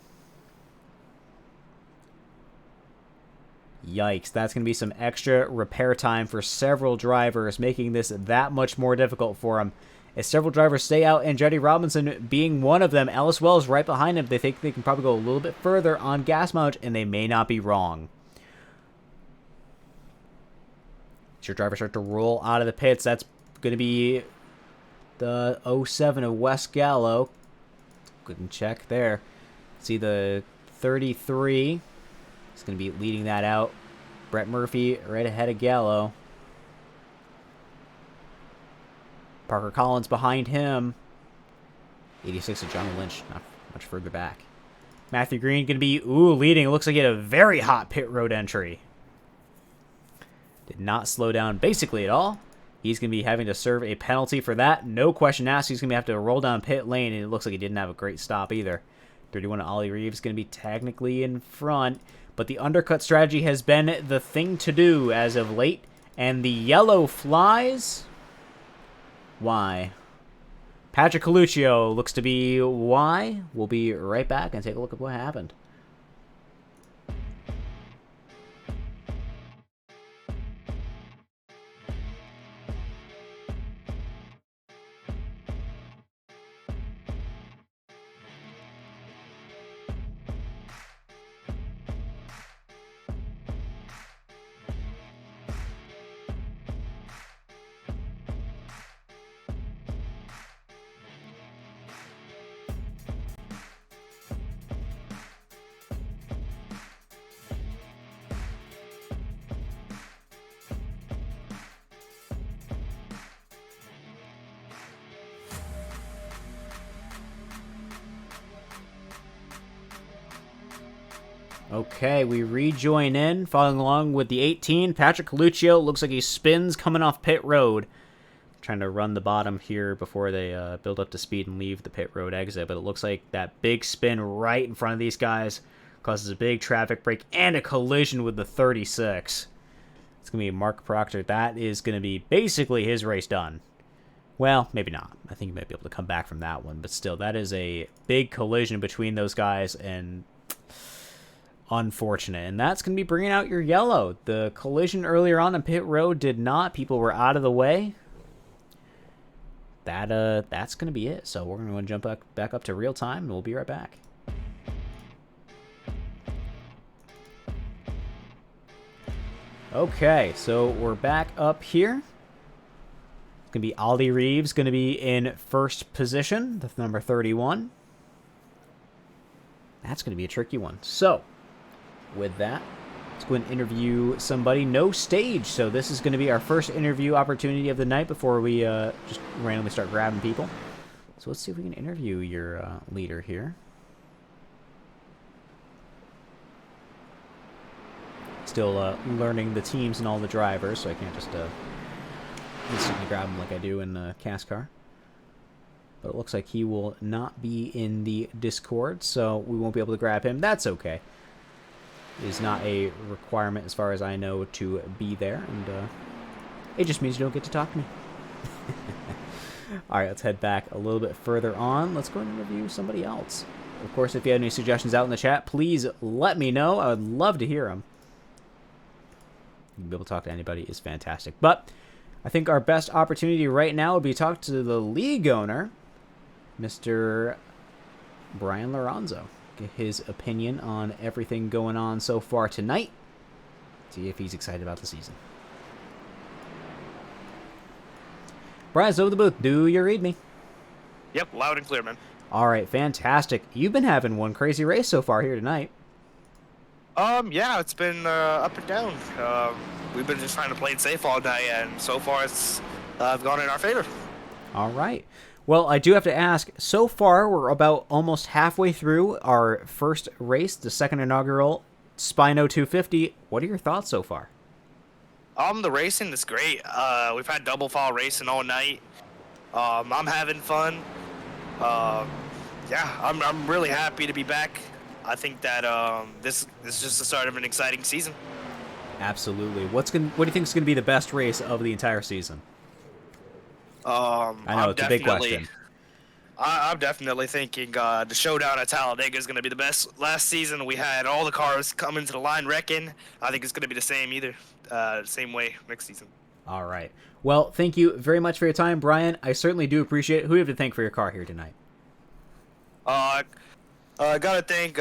Yikes. That's going to be some extra repair time for several drivers, making this that much more difficult for them. As several drivers stay out, Andretti Robinson being one of them. Ellis Wells right behind him. They think they can probably go a little bit further on gas mileage, and they may not be wrong. As your drivers start to roll out of the pits, that's going to be the 07 of Wes Gallo. Couldn't check there. See the 33. He's going to be leading that out. Brett Murphy right ahead of Gallo. Parker Collins behind him. 86 of Johnny Lynch, not much further back. Matthew Green going to be, leading. It looks like he had a very hot pit road entry. Did not slow down basically at all. He's going to be having to serve a penalty for that. No question asked. He's going to have to roll down pit lane, and it looks like he didn't have a great stop either. 31 of Ollie Reeves going to be technically in front, but the undercut strategy has been the thing to do as of late, and the yellow flies. Why? Patrick Coluccio looks to be why. We'll be right back and take a look at what happened. Okay, we rejoin in, following along with the 18. Patrick Coluccio looks like he spins coming off pit road. Trying to run the bottom here before they build up to speed and leave the pit road exit. But it looks like that big spin right in front of these guys causes a big traffic break and a collision with the 36. It's going to be Mark Proctor. That is going to be basically his race done. Well, maybe not. I think he might be able to come back from that one. But still, that is a big collision between those guys, and unfortunate. And that's going to be bringing out your yellow. The collision earlier on pit road did not. People were out of the way. That's going to be it. So we're going to jump back up to real time, and we'll be right back. Okay, so we're back up here. It's going to be Ollie Reeves going to be in first position, the number 31. That's going to be a tricky one. So with that, let's go and interview somebody. No stage, so this is going to be our first interview opportunity of the night before we just randomly start grabbing people. So let's see if we can interview your leader here. Still learning the teams and all the drivers, so I can't just instantly grab him like I do in the cast car. But it looks like he will not be in the Discord, so we won't be able to grab him. That's okay. It is not a requirement, as far as I know, to be there, and it just means you don't get to talk to me. Alright, let's head back a little bit further on. Let's go and interview somebody else. Of course, if you have any suggestions out in the chat, please let me know. I would love to hear them. Being able to talk to anybody is fantastic. But I think our best opportunity right now would be to talk to the league owner, Mr. Brian Lorenzo. Get his opinion on everything going on so far tonight. See if he's excited about the season. Brian's over the booth. Do you read me? Yep, loud and clear, man. All right, fantastic. You've been having one crazy race so far here tonight. Yeah, it's been up and down. We've been just trying to play it safe all night, and so far it's gone in our favor. All right. Well, I do have to ask, so far we're about almost halfway through our first race, the second inaugural Spino 250. What are your thoughts so far? The racing is great. We've had double file racing all night. I'm having fun. Yeah, I'm really happy to be back. I think that this is just the start of an exciting season. Absolutely. What do you think is going to be the best race of the entire season? I know it's a big question. I'm definitely thinking the showdown at Talladega is going to be the best. Last season we had all the cars come into the line wrecking. I think it's going to be the same way next season. All right. Well, thank you very much for your time, Brian. I certainly do appreciate it. Who do you have to thank for your car here tonight? I gotta thank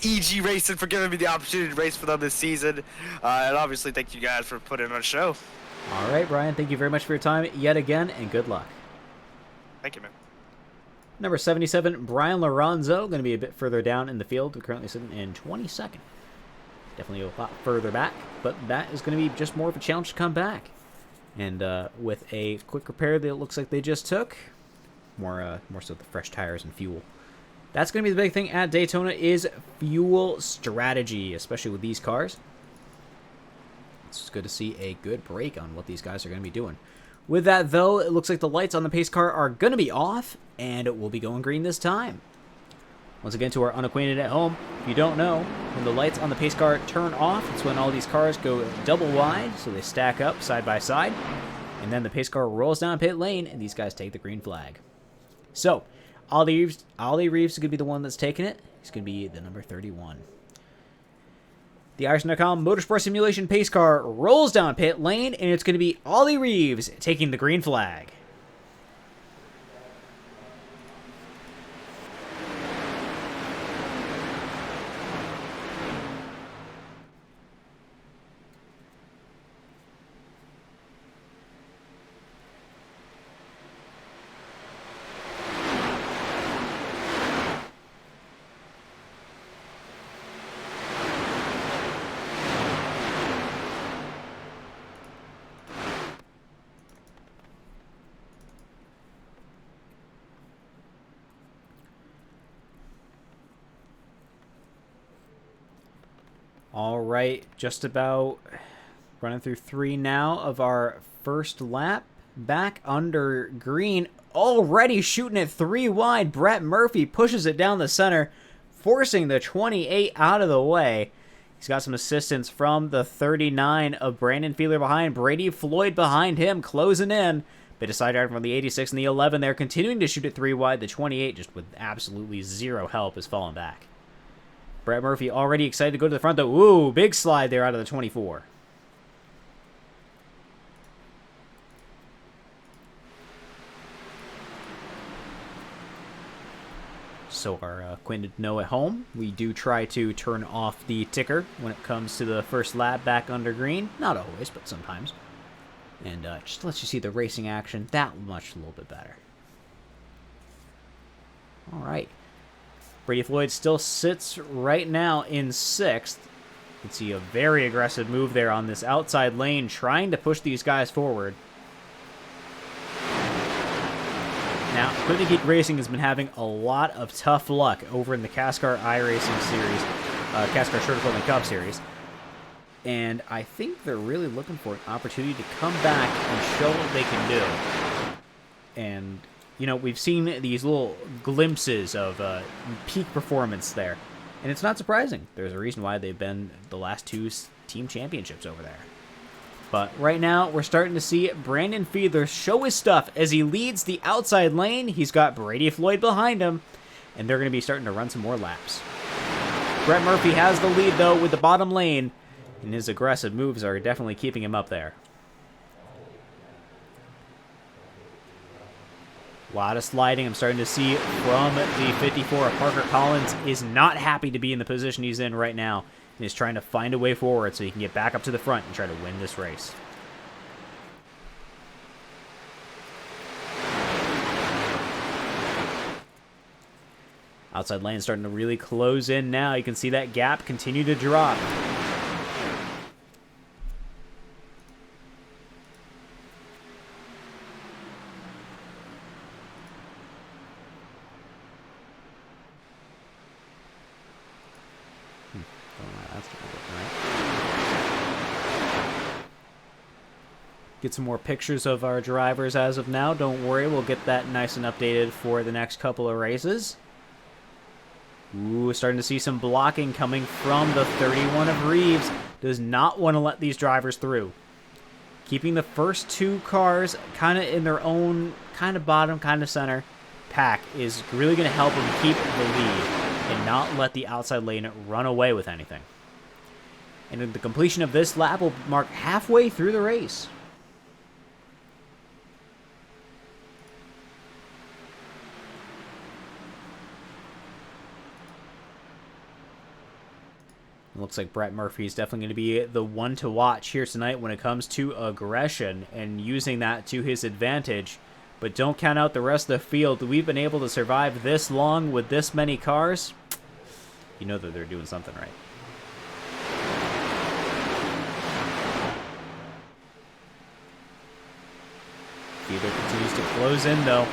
EG Racing for giving me the opportunity to race for them this season, and obviously thank you guys for putting on a show. All right, Brian. Thank you very much for your time yet again, and good luck. Thank you, man. Number 77, Brian Lorenzo, going to be a bit further down in the field. We're currently sitting in 22nd. Definitely a lot further back, but that is going to be just more of a challenge to come back. And with a quick repair that it looks like they just took, more so the fresh tires and fuel. That's going to be the big thing at Daytona is fuel strategy, especially with these cars. It's good to see a good break on what these guys are going to be doing. With that, though, it looks like the lights on the pace car are going to be off, and it will be going green this time. Once again, to our unacquainted at home, if you don't know, when the lights on the pace car turn off, it's when all these cars go double wide, so they stack up side by side, and then the pace car rolls down pit lane, and these guys take the green flag. So, Ollie Reeves is going to be the one that's taking it. He's going to be the number 31. The Irishman.com Motorsport Simulation pace car rolls down pit lane, and it's going to be Ollie Reeves taking the green flag. All right, just about running through 3 now of our first lap. Back under green, already shooting it 3 wide. Brett Murphy pushes it down the center, forcing the 28 out of the way. He's got some assistance from the 39 of Brandon Feeler behind. Brady Floyd behind him, closing in. Bit of side drive from the 86 and the 11 there, continuing to shoot it 3 wide. The 28, just with absolutely zero help, is falling back. Brett Murphy already excited to go to the front, though. Ooh, big slide there out of the 24. So our acquainted know at home, we do try to turn off the ticker when it comes to the first lap back under green. Not always, but sometimes. And just lets you see the racing action that much a little bit better. All right. Brady Floyd still sits right now in 6th. You can see a very aggressive move there on this outside lane, trying to push these guys forward. Now, Quickly Geek Racing has been having a lot of tough luck over in the CASCAR iRacing Series, CASCAR Short Equipment Cup Series. And I think they're really looking for an opportunity to come back and show what they can do. And, you know, we've seen these little glimpses of peak performance there. And it's not surprising. There's a reason why they've been the last 2 team championships over there. But right now, we're starting to see Brandon Fiedler show his stuff as he leads the outside lane. He's got Brady Floyd behind him, and they're going to be starting to run some more laps. Brett Murphy has the lead, though, with the bottom lane, and his aggressive moves are definitely keeping him up there. A lot of sliding I'm starting to see from the 54. Parker Collins is not happy to be in the position he's in right now, and is trying to find a way forward so he can get back up to the front and try to win this race. Outside lane starting to really close in now. You can see that gap continue to drop. Get some more pictures of our drivers as of now. Don't worry, we'll get that nice and updated for the next couple of races. Ooh, starting to see some blocking coming from the 31 of Reeves. Does not want to let these drivers through. Keeping the first 2 cars kind of in their own kind of bottom, kind of center pack is really going to help them keep the lead and not let the outside lane run away with anything. And the completion of this lap will mark halfway through the race. It looks like Brett Murphy is definitely going to be the one to watch here tonight when it comes to aggression and using that to his advantage. But don't count out the rest of the field. We've been able to survive this long with this many cars. You know that they're doing something right. Feeder continues to close in, though.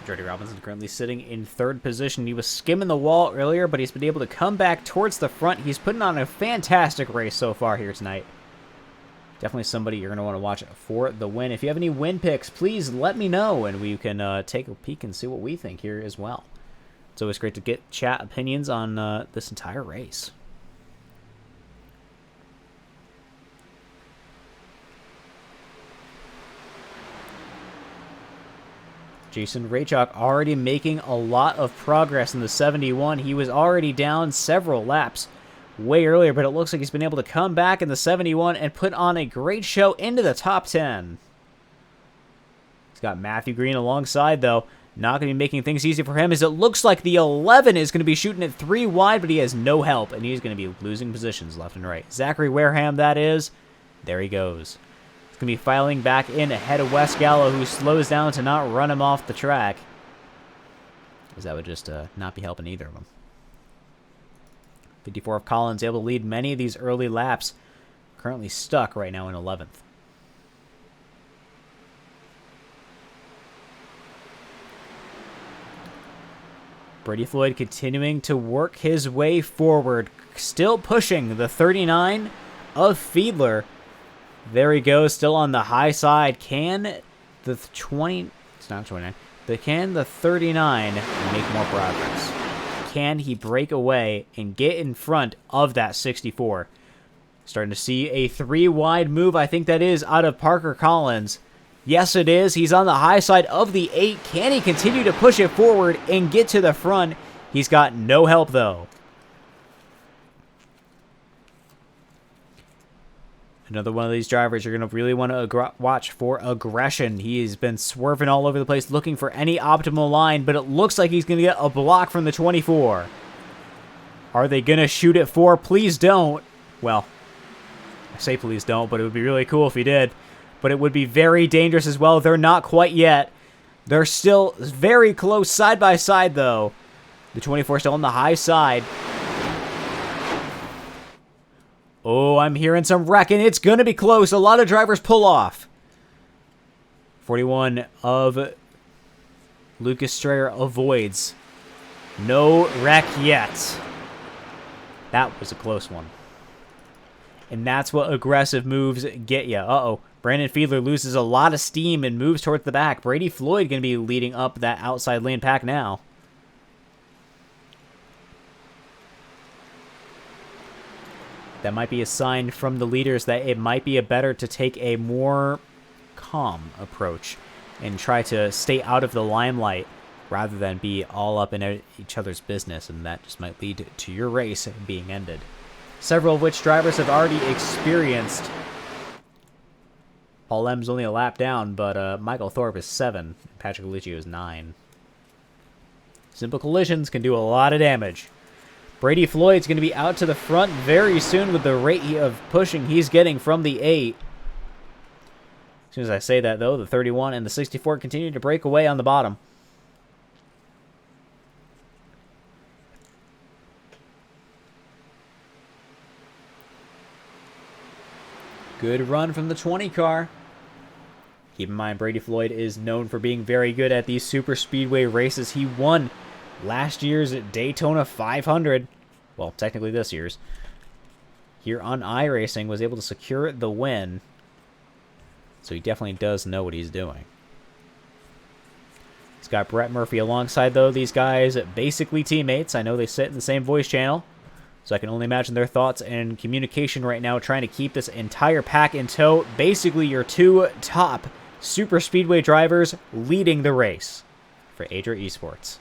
Jordy Robinson currently sitting in 3rd position. He was skimming the wall earlier, but he's been able to come back towards the front. He's putting on a fantastic race so far here tonight. Definitely somebody you're going to want to watch for the win. If you have any win picks, please let me know, and we can take a peek and see what we think here as well. It's always great to get chat opinions on this entire race. Jason Raychuk already making a lot of progress in the 71. He was already down several laps way earlier, but it looks like he's been able to come back in the 71 and put on a great show into the top 10. He's got Matthew Green alongside, though. Not going to be making things easy for him, as it looks like the 11 is going to be shooting it 3 wide, but he has no help, and he's going to be losing positions left and right. Zachary Wareham, that is. There he goes. Going to be filing back in ahead of Wes Gallo, who slows down to not run him off the track, as that would just not be helping either of them. 54 of Collins able to lead many of these early laps. Currently stuck right now in 11th. Brady Floyd continuing to work his way forward, still pushing the 39 of Fiedler. There he goes, still on the high side. Can the 20... It's not 29. Can the 39 make more progress? Can he break away and get in front of that 64? Starting to see a 3-wide move. I think that is out of Parker Collins. Yes, it is. He's on the high side of the 8. Can he continue to push it forward and get to the front? He's got no help, though. Another one of these drivers you're going to really want to watch for aggression. He has been swerving all over the place looking for any optimal line, but it looks like he's going to get a block from the 24. Are they going to shoot it 4? Please don't. Well, I say please don't, but it would be really cool if he did. But it would be very dangerous as well. They're not quite yet. They're still very close side by side, though. The 24 still on the high side. Oh, I'm hearing some wrecking. It's going to be close. A lot of drivers pull off. 41 of Lucas Strayer avoids. No wreck yet. That was a close one. And that's what aggressive moves get you. Uh-oh. Brandon Fiedler loses a lot of steam and moves towards the back. Brady Floyd going to be leading up that outside lane pack now. That might be a sign from the leaders that it might be better to take a more calm approach and try to stay out of the limelight rather than be all up in each other's business, and that just might lead to your race being ended. Several of which drivers have already experienced. Paul Lem's only a lap down, but Michael Thorpe is 7. Patrick Luccio is 9. Simple collisions can do a lot of damage. Brady Floyd's going to be out to the front very soon with the rate of pushing he's getting from the 8. As soon as I say that, though, the 31 and the 64 continue to break away on the bottom. Good run from the 20 car. Keep in mind, Brady Floyd is known for being very good at these super speedway races. He won last year's Daytona 500. Well, technically this year's. Here on iRacing, was able to secure the win. So he definitely does know what he's doing. He's got Brett Murphy alongside, though. These guys, basically teammates. I know they sit in the same voice channel. So I can only imagine their thoughts and communication right now, trying to keep this entire pack in tow. Basically, your two top super speedway drivers leading the race for Adria Esports.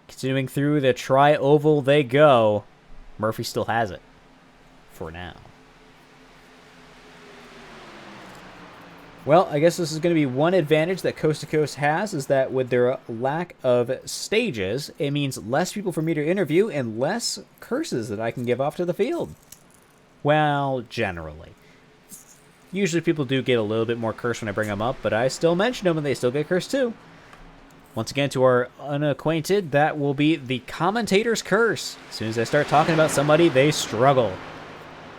Continuing through the tri-oval they go. Murphy still has it for now. Well, I guess this is going to be one advantage that CoastToCoast has, is that with their lack of stages, it means less people for me to interview and less curses that I can give off to the field. Well, generally. Usually people do get a little bit more cursed when I bring them up, but I still mention them and they still get cursed too. Once again, to our unacquainted, that will be the commentator's curse. As soon as I start talking about somebody, they struggle.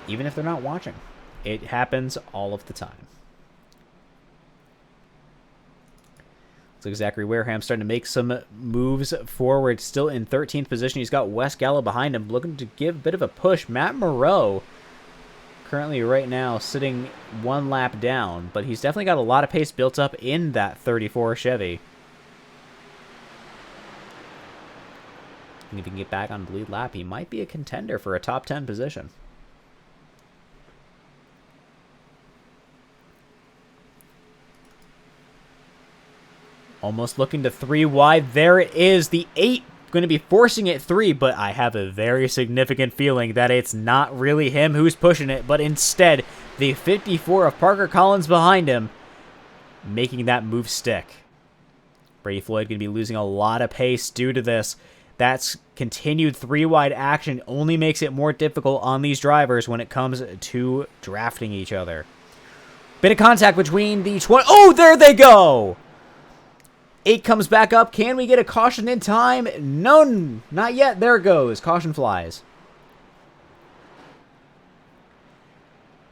Even if they're not watching. It happens all of the time. Looks like Zachary Wareham starting to make some moves forward. Still in 13th position. He's got Wes Gallo behind him, looking to give a bit of a push. Matt Moreau, currently right now sitting one lap down, but he's definitely got a lot of pace built up in that 34 Chevy. And if he can get back on the lead lap, he might be a contender for a top 10 position. Almost looking to 3 wide. There it is. The 8 going to be forcing it 3, but I have a very significant feeling that it's not really him who's pushing it, but instead the 54 of Parker Collins behind him making that move stick. Brady Floyd going to be losing a lot of pace due to this. That's continued 3 wide action only makes it more difficult on these drivers when it comes to drafting each other. Bit of contact between the 20. Oh, there they go! 8 comes back up. Can we get a caution in time? No, not yet. There it goes. Caution flies.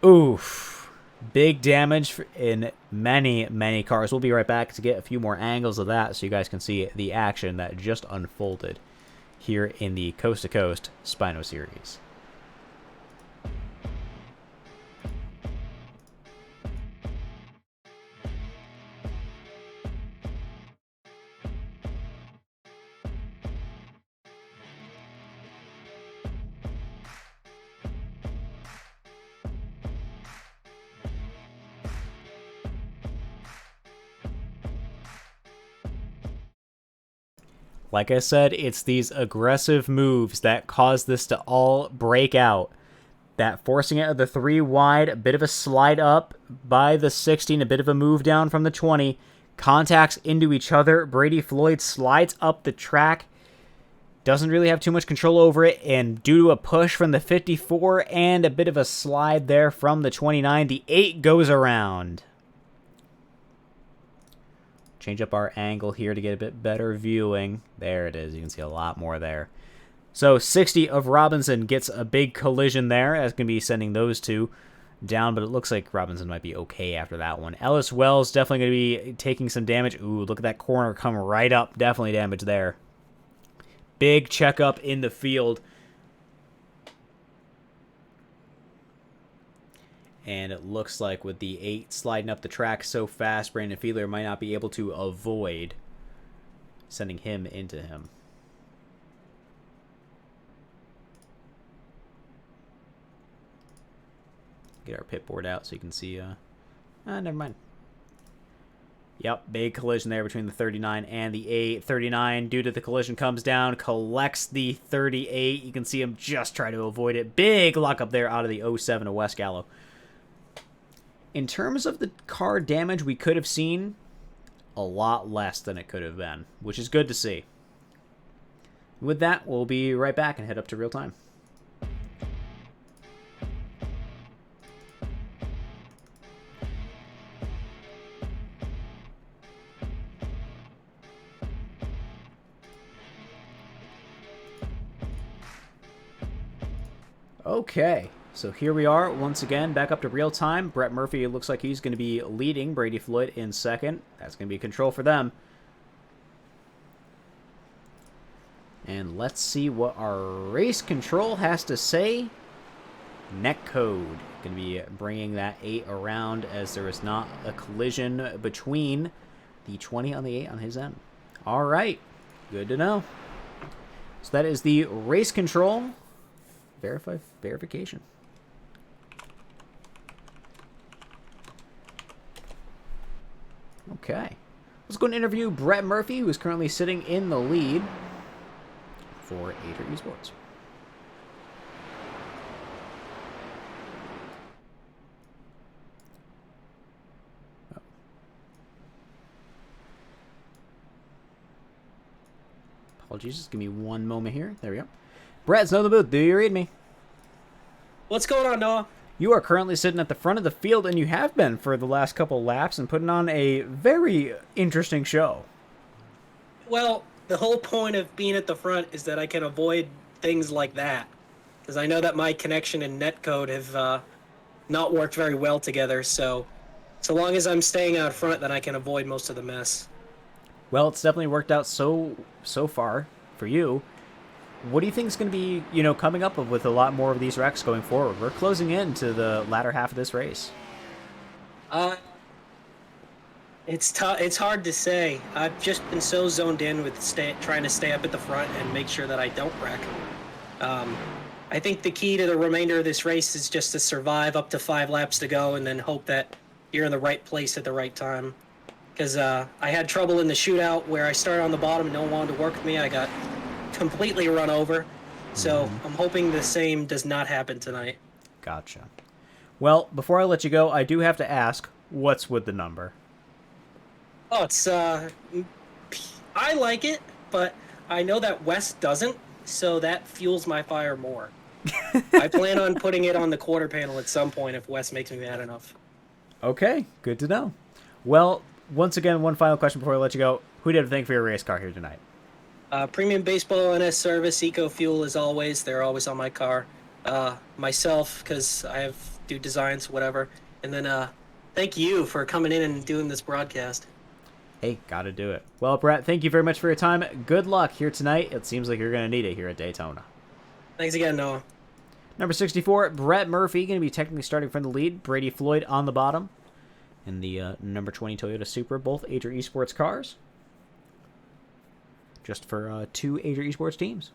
Oof. Big damage in many, many cars. We'll be right back to get a few more angles of that so you guys can see the action that just unfolded here in the Coast to Coast Spino Series. Like I said, it's these aggressive moves that cause this to all break out. That forcing it of the 3 wide, a bit of a slide up by the 16, a bit of a move down from the 20. Contacts into each other. Brady Floyd slides up the track. doesn't really have too much control over it, and due to a push from the 54 and a bit of a slide there from the 29, the 8 goes around. Change up our angle here to get a bit better viewing. There it is. You can see a lot more there. So 60 of Robinson gets a big collision there. That's going to be sending those two down, but it looks like Robinson might be okay after that one. Ellis Wells definitely going to be taking some damage. Ooh, look at that corner come right up. Definitely damage there. Big checkup in the field. And it looks like with the 8 sliding up the track so fast, Brandon Fiedler might not be able to avoid sending him into him. Get our pit board out so you can see. Never mind. Yep, big collision there between the 39 and the 8. 39, due to the collision, comes down, collects the 38. You can see him just try to avoid it. Big lock up there out of the 07 of West Gallo. In terms of the car damage, we could have seen a lot less than it could have been, which is good to see. With that, we'll be right back and head up to real time. Okay, so here we are once again back up to real time. Brett Murphy, it looks like he's going to be leading Brady Floyd in second. That's going to be control for them. And let's see what our race control has to say. Netcode going to be bringing that 8 around as there is not a collision between the 20 on the 8 on his end. All right, good to know. So that is the race control. Verification. Okay. Let's go and interview Brett Murphy, who is currently sitting in the lead for Ader Esports. Oh. Apologies, just give me one moment here. There we go. Brett's in the booth. Do you read me? What's going on, Noah? You are currently sitting at the front of the field, and you have been for the last couple laps, and putting on a very interesting show. Well, the whole point of being at the front is that I can avoid things like that. Because I know that my connection and netcode have not worked very well together, so long as I'm staying out front, then I can avoid most of the mess. Well, it's definitely worked out so far for you. What do you think is going to be, coming up with a lot more of these wrecks going forward? We're closing in to the latter half of this race. It's hard to say. I've just been so zoned in with trying to stay up at the front and make sure that I don't wreck. I think the key to the remainder of this race is just to survive up to 5 laps to go and then hope that you're in the right place at the right time. Because I had trouble in the shootout where I started on the bottom and no one wanted to work with me. I got completely run over. So I'm hoping the same does not happen tonight. Gotcha. Well, before I let you go, I do have to ask, what's with the number? Oh, it's I like it, but I know that Wes doesn't, so that fuels my fire more. I plan on putting it on the quarter panel at some point if Wes makes me mad enough. Okay, good to know. Well, once again, one final question before I let you go. Who did you think for your race car here tonight? Premium Baseball NS Service, Eco Fuel as always. They're always on my car. Myself, because I do designs, whatever. And then thank you for coming in and doing this broadcast. Hey, gotta do it. Well, Brett, thank you very much for your time. Good luck here tonight. It seems like you're going to need it here at Daytona. Thanks again, Noah. Number 64, Brett Murphy, going to be technically starting from the lead. Brady Floyd on the bottom. And the number 20 Toyota Supra, both Ader Esports cars. Just for 2 Ader Esports teams.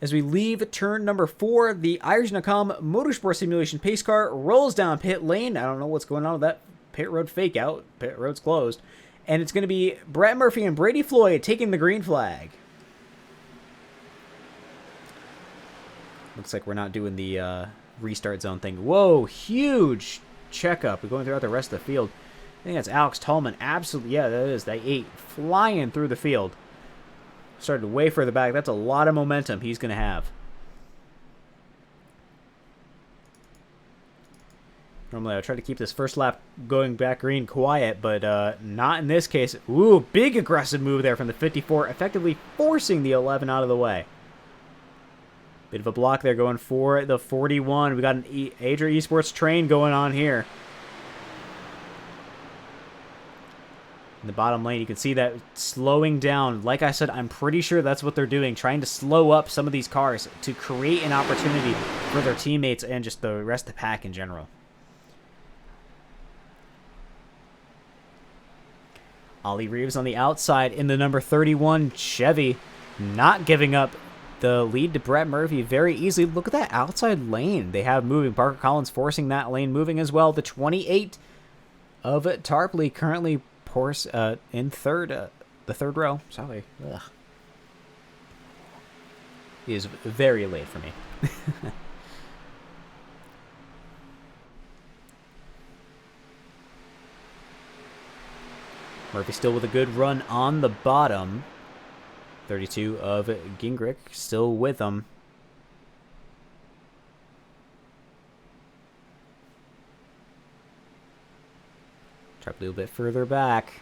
As we leave turn number 4, the Irish Nakam Motorsport Simulation pace car rolls down pit lane. I don't know what's going on with that pit road fake out. Pit road's closed. And it's going to be Brett Murphy and Brady Floyd taking the green flag. Looks like we're not doing the restart zone thing. Whoa, huge checkup. We're going throughout the rest of the field. I think that's Alex Tallman. Absolutely, yeah, that is. That 8 flying through the field. Started way further back. That's a lot of momentum he's going to have. Normally, I try to keep this first lap going back green quiet, but not in this case. Ooh, big aggressive move there from the 54, effectively forcing the 11 out of the way. Bit of a block there going for the 41. We got an Adria Esports train going on here. In the bottom lane, you can see that slowing down. Like I said, I'm pretty sure that's what they're doing, trying to slow up some of these cars to create an opportunity for their teammates and just the rest of the pack in general. Ollie Reeves on the outside in the number 31 Chevy, not giving up the lead to Brett Murphy very easily. Look at that outside lane they have moving. Parker Collins forcing that lane moving as well. The 28 of Tarpley currently in third, the third row. Sorry. Ugh. He is very late for me. Murphy still with a good run on the bottom. 32 of Gingrich still with him. Try to be a little bit further back.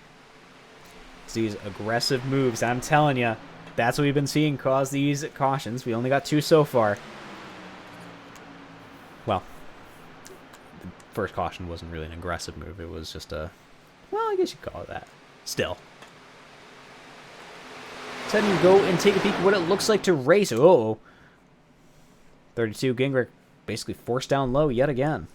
These aggressive moves, I'm telling you, that's what we've been seeing cause these cautions. We only got 2 so far. Well, the first caution wasn't really an aggressive move. It was just a, well, I guess you could call it that. Still. Let's head and go and take a peek at what it looks like to race. Oh, 32 Gingrich basically forced down low yet again.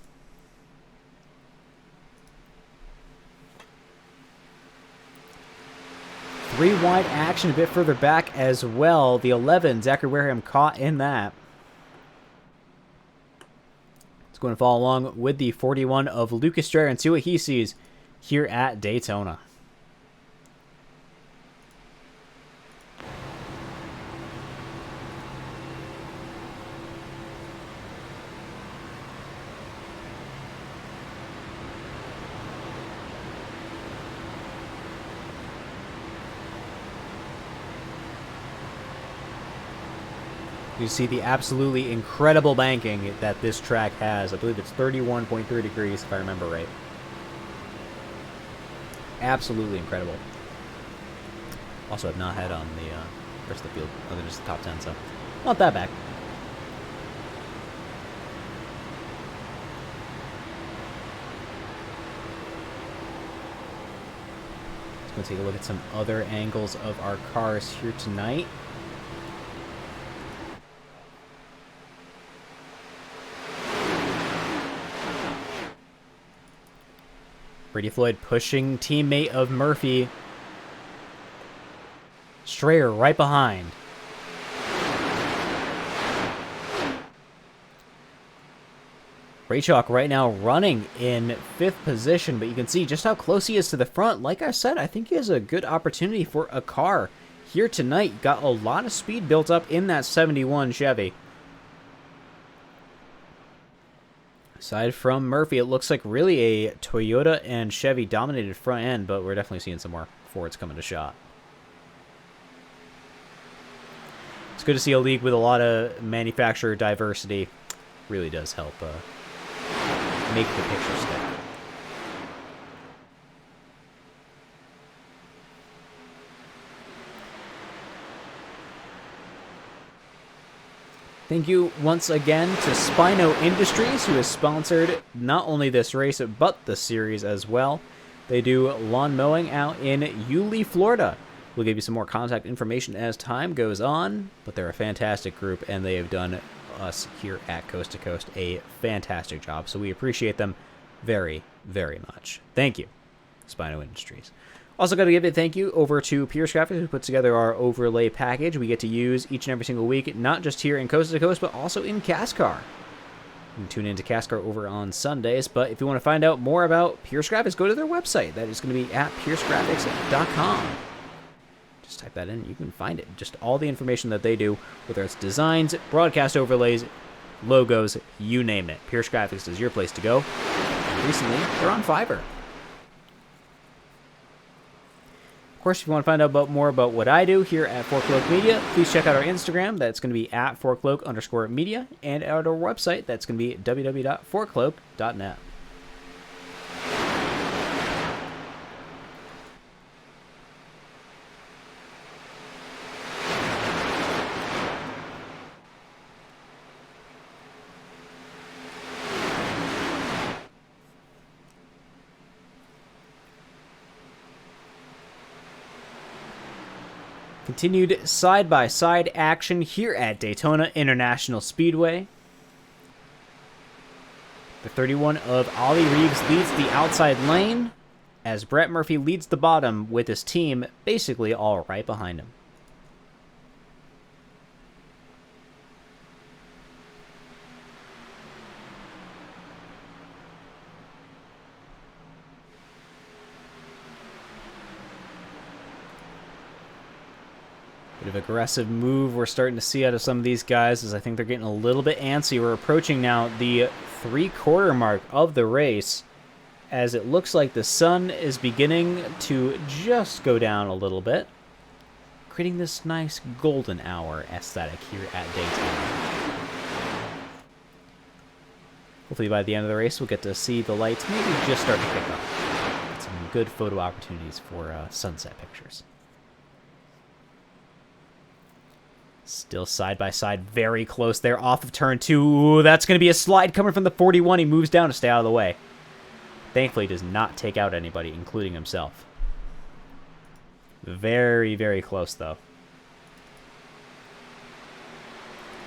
Three wide action a bit further back as well. The 11, Zachary Wareham caught in that. It's going to follow along with the 41 of Lucas Strayer and see what he sees here at Daytona. You see the absolutely incredible banking that this track has. I believe it's 31.3 degrees, if I remember right. Absolutely incredible. Also, I've not had on the rest of the field, other than just the top 10, so not that bad. Let's go take a look at some other angles of our cars here tonight. Brady Floyd pushing teammate of Murphy. Strayer right behind. Raychalk right now running in 5th position, but you can see just how close he is to the front. Like I said, I think he has a good opportunity for a car here tonight. Got a lot of speed built up in that 71 Chevy. Aside from Murphy, it looks like really a Toyota and Chevy dominated front end, but we're definitely seeing some more Fords coming to shot. It's good to see a league with a lot of manufacturer diversity. Really does help make the picture stick. Thank you once again to Spino Industries, who has sponsored not only this race, but the series as well. They do lawn mowing out in Yulee, Florida. We'll give you some more contact information as time goes on, but they're a fantastic group, and they have done us here at Coast to Coast a fantastic job, so we appreciate them very, very much. Thank you, Spino Industries. Also got to give a thank you over to Pierce Graphics, who put together our overlay package we get to use each and every single week, not just here in Coast to Coast, but also in CASCAR. You can tune into CASCAR over on Sundays, but if you want to find out more about Pierce Graphics, go to their website. That is going to be at piercegraphics.com. Just type that in, you can find it. Just all the information that they do, whether it's designs, broadcast overlays, logos, you name it. Pierce Graphics is your place to go. And recently, they're on Fiverr. course, if you want to find out more about what I do here at 4Cloak Media, please check out our Instagram. That's going to be at 4Cloak_media, and our website. That's going to be www.4cloak.net. Continued side-by-side action here at Daytona International Speedway. The 31 of Ollie Reeves leads the outside lane, as Brett Murphy leads the bottom with his team basically all right behind him. Bit of aggressive move we're starting to see out of some of these guys, as I think they're getting a little bit antsy. We're approaching now the 3/4 mark of the race, as it looks like the sun is beginning to just go down a little bit, creating this nice golden hour aesthetic here at Daytona. Hopefully by the end of the race we'll get to see the lights maybe just start to pick up. Some good photo opportunities for sunset pictures. Still side by side, very close there, off of turn 2. Ooh, that's going to be a slide coming from the 41. He moves down to stay out of the way. Thankfully, does not take out anybody, including himself. Very, very close, though.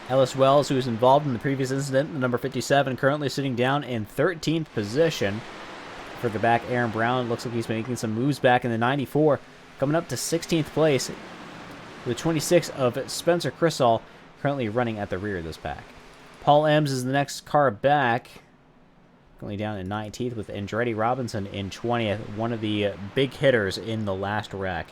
Ellis Wells, who was involved in the previous incident, the number 57, currently sitting down in 13th position. Further back, Aaron Brown looks like he's making some moves back in the 94, coming up to 16th place. With 26 of Spencer Crisall currently running at the rear of this pack. Paul Ems is the next car back, currently down in 19th, with Andretti Robinson in 20th, one of the big hitters in the last wreck.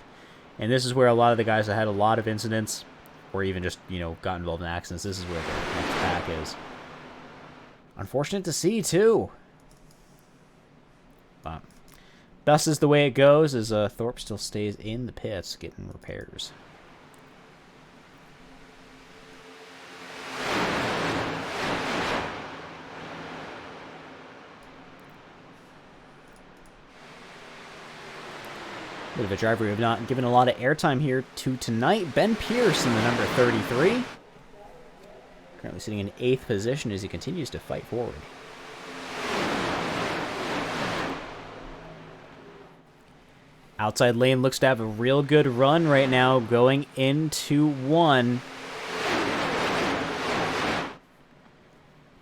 And this is where a lot of the guys that had a lot of incidents, or even just, got involved in accidents, this is where the next pack is. Unfortunate to see, too. But best is the way it goes, as Thorpe still stays in the pits getting repairs. Bit of a driver we have not given a lot of airtime here to tonight. Ben Pierce in the number 33. Currently sitting in 8th position as he continues to fight forward. Outside lane looks to have a real good run right now going into 1.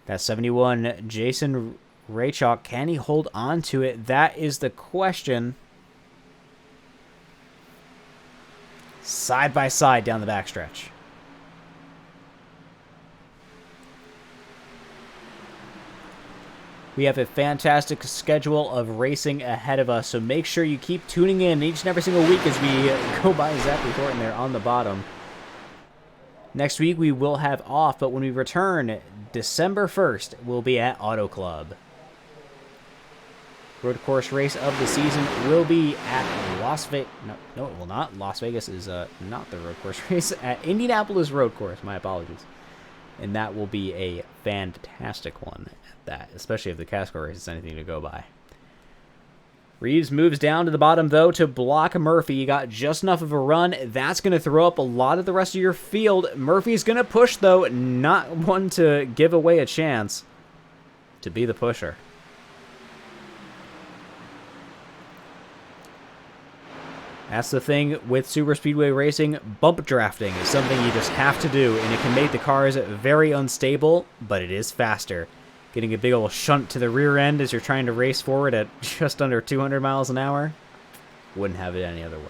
That 71, Jason Raychalk, can he hold on to it? That is the question. Side by side down the backstretch. We have a fantastic schedule of racing ahead of us, so make sure you keep tuning in each and every single week as we go by Zachary Thornton there on the bottom. Next week we will have off, but when we return, December 1st, we'll be at Auto Club. Road course race of the season will be at Las Vegas. No, it will not. Las Vegas is not the road course race. At Indianapolis Road Course. My apologies. And that will be a fantastic one at that, especially if the Casco race is anything to go by. Reeves moves down to the bottom, though, to block Murphy. You got just enough of a run. That's going to throw up a lot of the rest of your field. Murphy's going to push, though. Not one to give away a chance to be the pusher. That's the thing with super speedway racing. Bump drafting is something you just have to do, and it can make the cars very unstable, but it is faster. Getting a big old shunt to the rear end as you're trying to race forward at just under 200 miles an hour. Wouldn't have it any other way.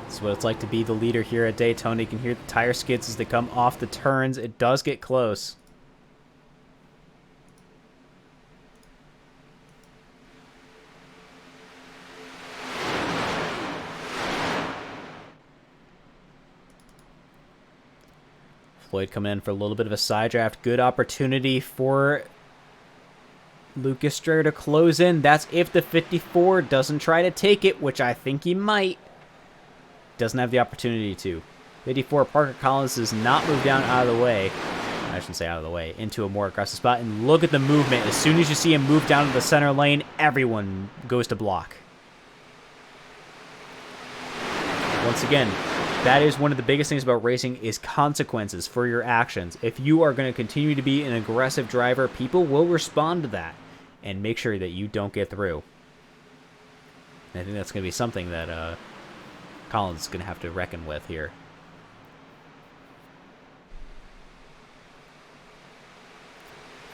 This is what it's like to be the leader here at Daytona. You can hear the tire skids as they come off the turns. It does get close. Floyd coming in for a little bit of a side draft. Good opportunity for Lucas Strayer to close in. That's if the 54 doesn't try to take it, which I think he might. Doesn't have the opportunity to. 54, Parker Collins does not move down out of the way. I shouldn't say out of the way. Into a more aggressive spot. And look at the movement. As soon as you see him move down to the center lane, everyone goes to block. Once again, that is one of the biggest things about racing is consequences for your actions. If you are going to continue to be an aggressive driver, people will respond to that. And make sure that you don't get through. And I think that's going to be something that Collins is going to have to reckon with here.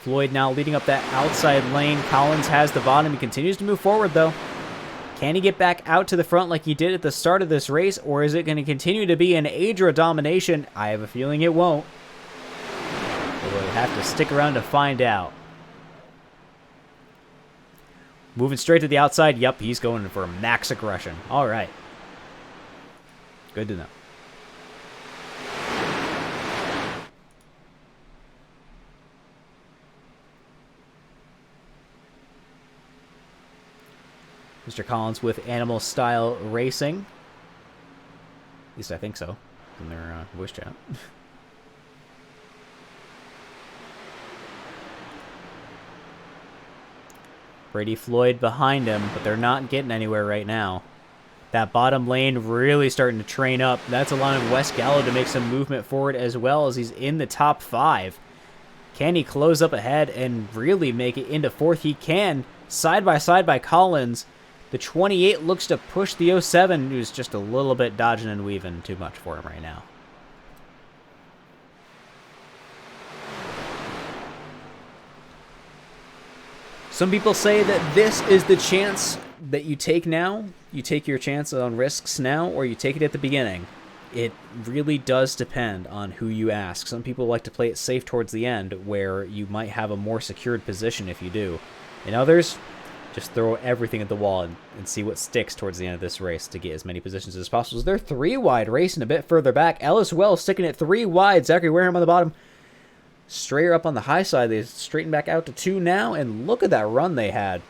Floyd now leading up that outside lane. Collins has the bottom. He continues to move forward, though. Can he get back out to the front like he did at the start of this race, or is it going to continue to be an Adria domination? I have a feeling it won't. We'll have to stick around to find out. Moving straight to the outside. Yep, he's going for max aggression. All right. Good to know. Mr. Collins with Animal Style Racing. At least I think so. In their voice chat. Brady Floyd behind him, but they're not getting anywhere right now. That bottom lane really starting to train up. That's allowing Wes Gallo to make some movement forward as well as he's in the top 5. Can he close up ahead and really make it into 4th? He can. Side by Collins. The 28 looks to push the 07, who's just a little bit dodging and weaving too much for him right now. Some people say that this is the chance that you take now. You take your chance on risks now, or you take it at the beginning. It really does depend on who you ask. Some people like to play it safe towards the end, where you might have a more secured position if you do. And others, just throw everything at the wall and see what sticks towards the end of this race to get as many positions as possible. So they're 3 wide, racing a bit further back. Ellis Wells sticking at 3 wide. Zachary Wareham on the bottom. Strayer up on the high side. They straighten back out to 2 now, and look at that run they had.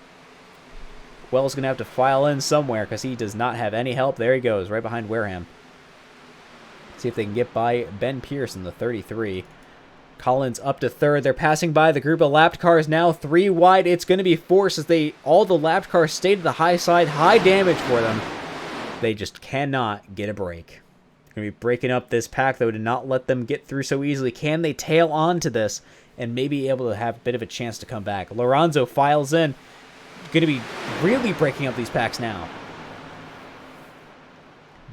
Wells going to have to file in somewhere because he does not have any help. There he goes, right behind Wareham. See if they can get by Ben Pierce in the 33. Collins up to 3rd. They're passing by the group of lapped cars now. 3 wide. It's going to be forced as all the lapped cars stay to the high side. High damage for them. They just cannot get a break. They're going to be breaking up this pack, though, to not let them get through so easily. Can they tail on to this and maybe be able to have a bit of a chance to come back? Lorenzo files in. Going to be really breaking up these packs now.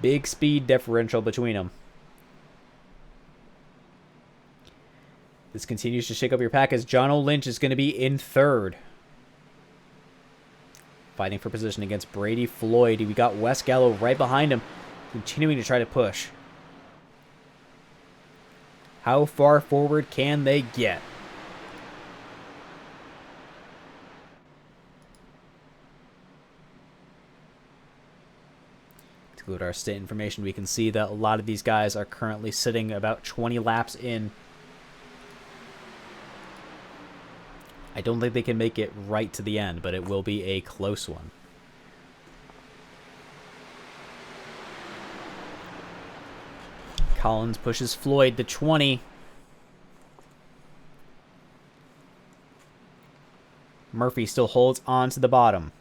Big speed differential between them. This continues to shake up your pack as John O'Lynch is going to be in 3rd. Fighting for position against Brady Floyd. We got Wes Gallo right behind him, continuing to try to push. How far forward can they get? To go to our state information, we can see that a lot of these guys are currently sitting about 20 laps in. I don't think they can make it right to the end, but it will be a close one. Collins pushes Floyd to 20. Murphy still holds on to the bottom.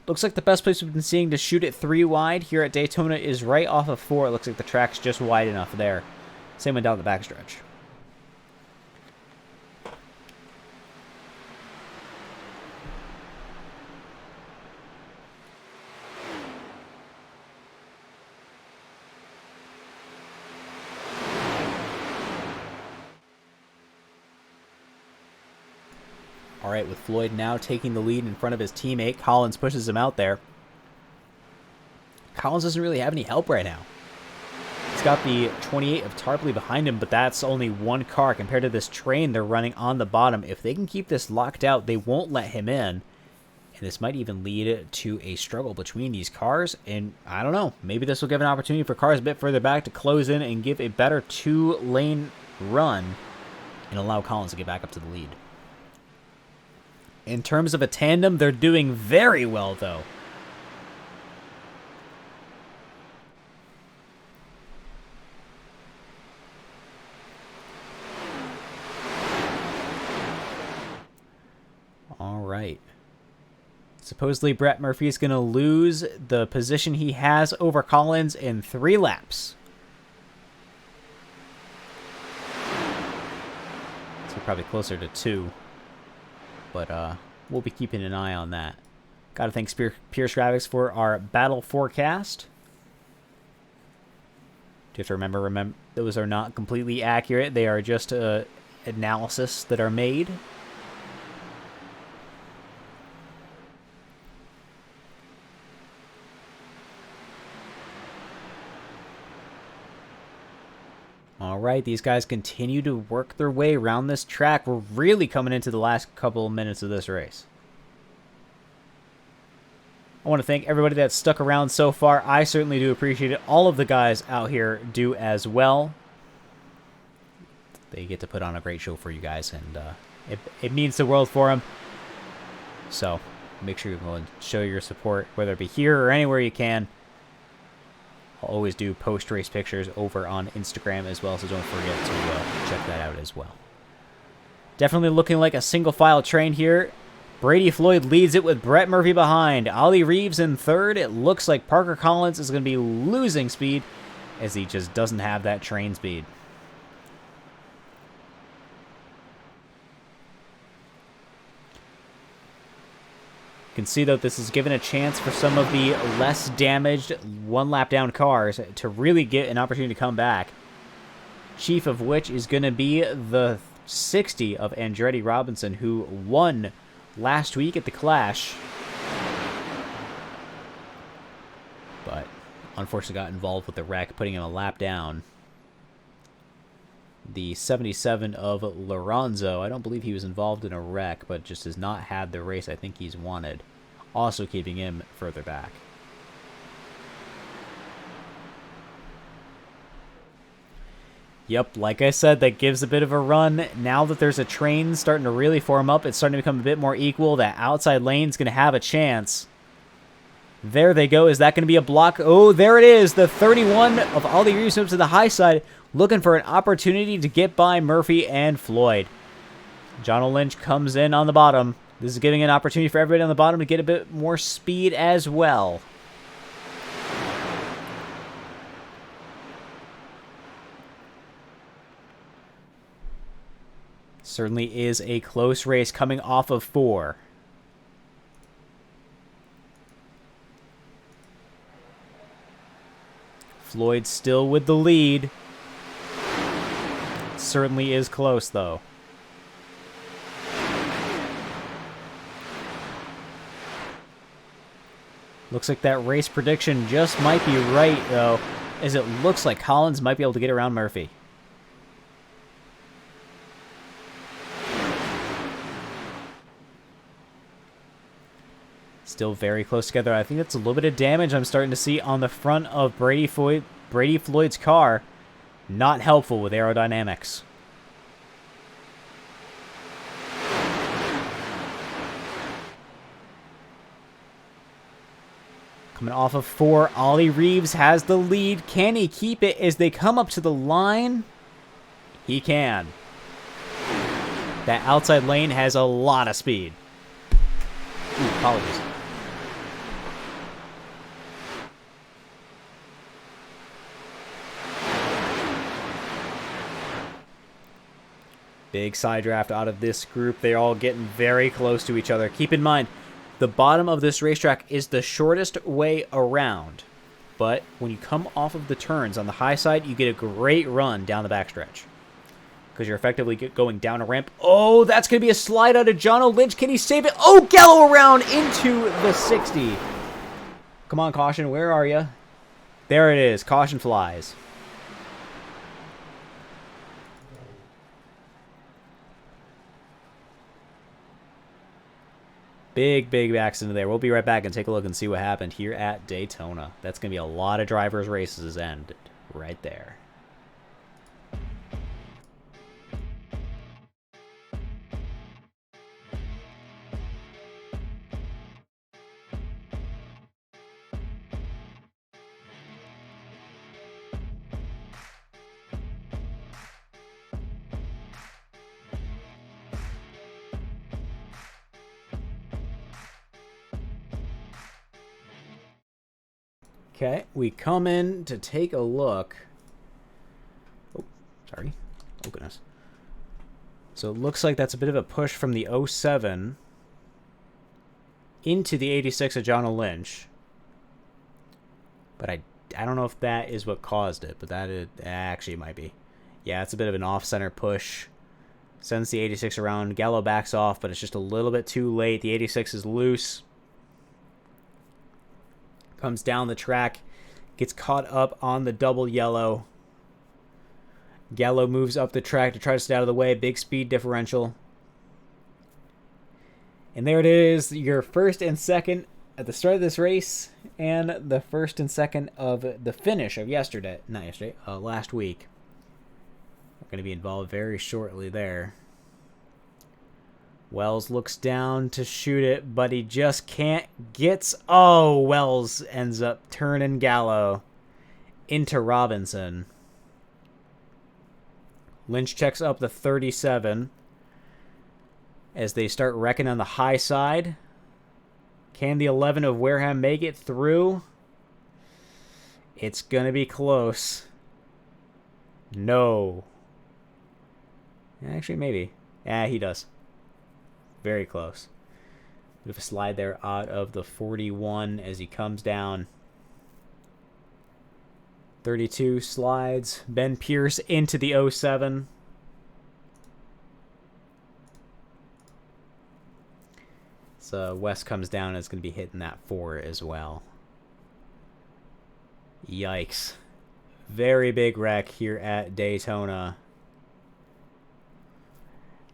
Looks like the best place we've been seeing to shoot it 3 wide here at Daytona is right off of 4. It looks like the track's just wide enough there. Same one down the backstretch. All right, with Floyd now taking the lead in front of his teammate, Collins pushes him out there. Collins doesn't really have any help right now. He's got the 28 of Tarpley behind him, but that's only 1 car compared to this train they're running on the bottom. If they can keep this locked out, they won't let him in. And this might even lead to a struggle between these cars. And I don't know, maybe this will give an opportunity for cars a bit further back to close in and give a better 2-lane run and allow Collins to get back up to the lead. In terms of a tandem, they're doing very well, though. All right. Supposedly, Brett Murphy is going to lose the position he has over Collins in 3 laps. So probably closer to 2. But we'll be keeping an eye on that. Got to thank Pierce Graphics for our battle forecast. Do you have to remember, those are not completely accurate. They are just analysis that are made. All right, these guys continue to work their way around this track. We're really coming into the last couple of minutes of this race. I want to thank everybody that's stuck around so far. I certainly do appreciate it. All of the guys out here do as well. They get to put on a great show for you guys, and it means the world for them. So make sure you go and show your support, whether it be here or anywhere you can. I'll always do post-race pictures over on Instagram as well, so don't forget to check that out as well. Definitely looking like a single-file train here. Brady Floyd leads it with Brett Murphy behind. Ollie Reeves in third. It looks like Parker Collins is going to be losing speed as he just doesn't have that train speed. You can see, though, this is given a chance for some of the less damaged one-lap-down cars to really get an opportunity to come back. Chief of which is going to be the 60 of Andretti Robinson, who won last week at the Clash. But unfortunately got involved with the wreck, putting him a lap down. The 77 of Lorenzo, I don't believe he was involved in a wreck, but just has not had the race I think he's wanted. Also keeping him further back. Yep, like I said, that gives a bit of a run. Now that there's a train starting to really form up, it's starting to become a bit more equal. That outside lane's going to have a chance. There they go. Is that going to be a block? Oh, there it is. The 31 of Ollie Reeves up to the high side, looking for an opportunity to get by Murphy and Floyd. John Lynch comes in on the bottom. This is giving an opportunity for everybody on the bottom to get a bit more speed as well. Certainly is a close race coming off of 4. Floyd still with the lead. Certainly is close, though. Looks like that race prediction just might be right, though, as it looks like Collins might be able to get around Murphy. Still very close together. I think that's a little bit of damage I'm starting to see on the front of Brady Floyd's car. Not helpful with aerodynamics. Coming off of 4, Ollie Reeves has the lead. Can he keep it as they come up to the line? He can. That outside lane has a lot of speed. Ooh, apologies. Big side draft out of this group. They're all getting very close to each other. Keep in mind, the bottom of this racetrack is the shortest way around. But when you come off of the turns on the high side, you get a great run down the backstretch. Because you're effectively going down a ramp. Oh, that's going to be a slide out of John Lynch. Can he save it? Oh, Gallo around into the 60. Come on, caution. Where are you? There it is. Caution flies. Big accident there. We'll be right back and take a look and see what happened here at Daytona. That's going to be a lot of drivers' races ended right there. Okay, we come in to take a look. Oh, sorry. Oh, goodness. So it looks like that's a bit of a push from the 07 into the 86 of John Lynch. But I don't know if that is what caused it, but that actually might be. Yeah, it's a bit of an off-center push. Sends the 86 around. Gallo backs off, but it's just a little bit too late. The 86 is loose. Comes down the track. Gets caught up on the double yellow. Gallo moves up the track to try to stay out of the way. Big speed differential. And there it is. Your first and second at the start of this race. And the first and second of the finish of last week. We're going to be involved very shortly there. Wells looks down to shoot it, but he just can't. Wells ends up turning Gallo into Robinson. Lynch checks up the 37 as they start wrecking on the high side. Can the 11 of Wareham make it through? It's going to be close. No. Actually, maybe. Yeah, he does. Very close. Bit of a slide there out of the 41 as he comes down. 32 slides. Ben Pierce into the 07. So West comes down and is going to be hitting that 4 as well. Yikes. Very big wreck here at Daytona.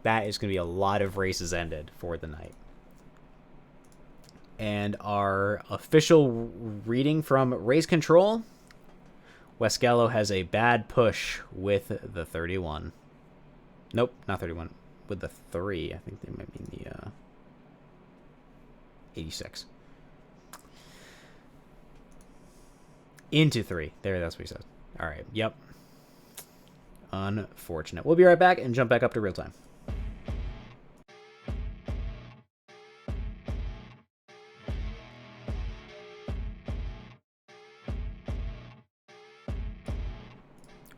That is going to be a lot of races ended for the night. And our official reading from Race Control, Wes Gallo has a bad push with the 31. Nope, not 31. With the 3. I think they might mean the 86. Into 3. There, that's what he says. All right, yep. Unfortunate. We'll be right back and jump back up to real time.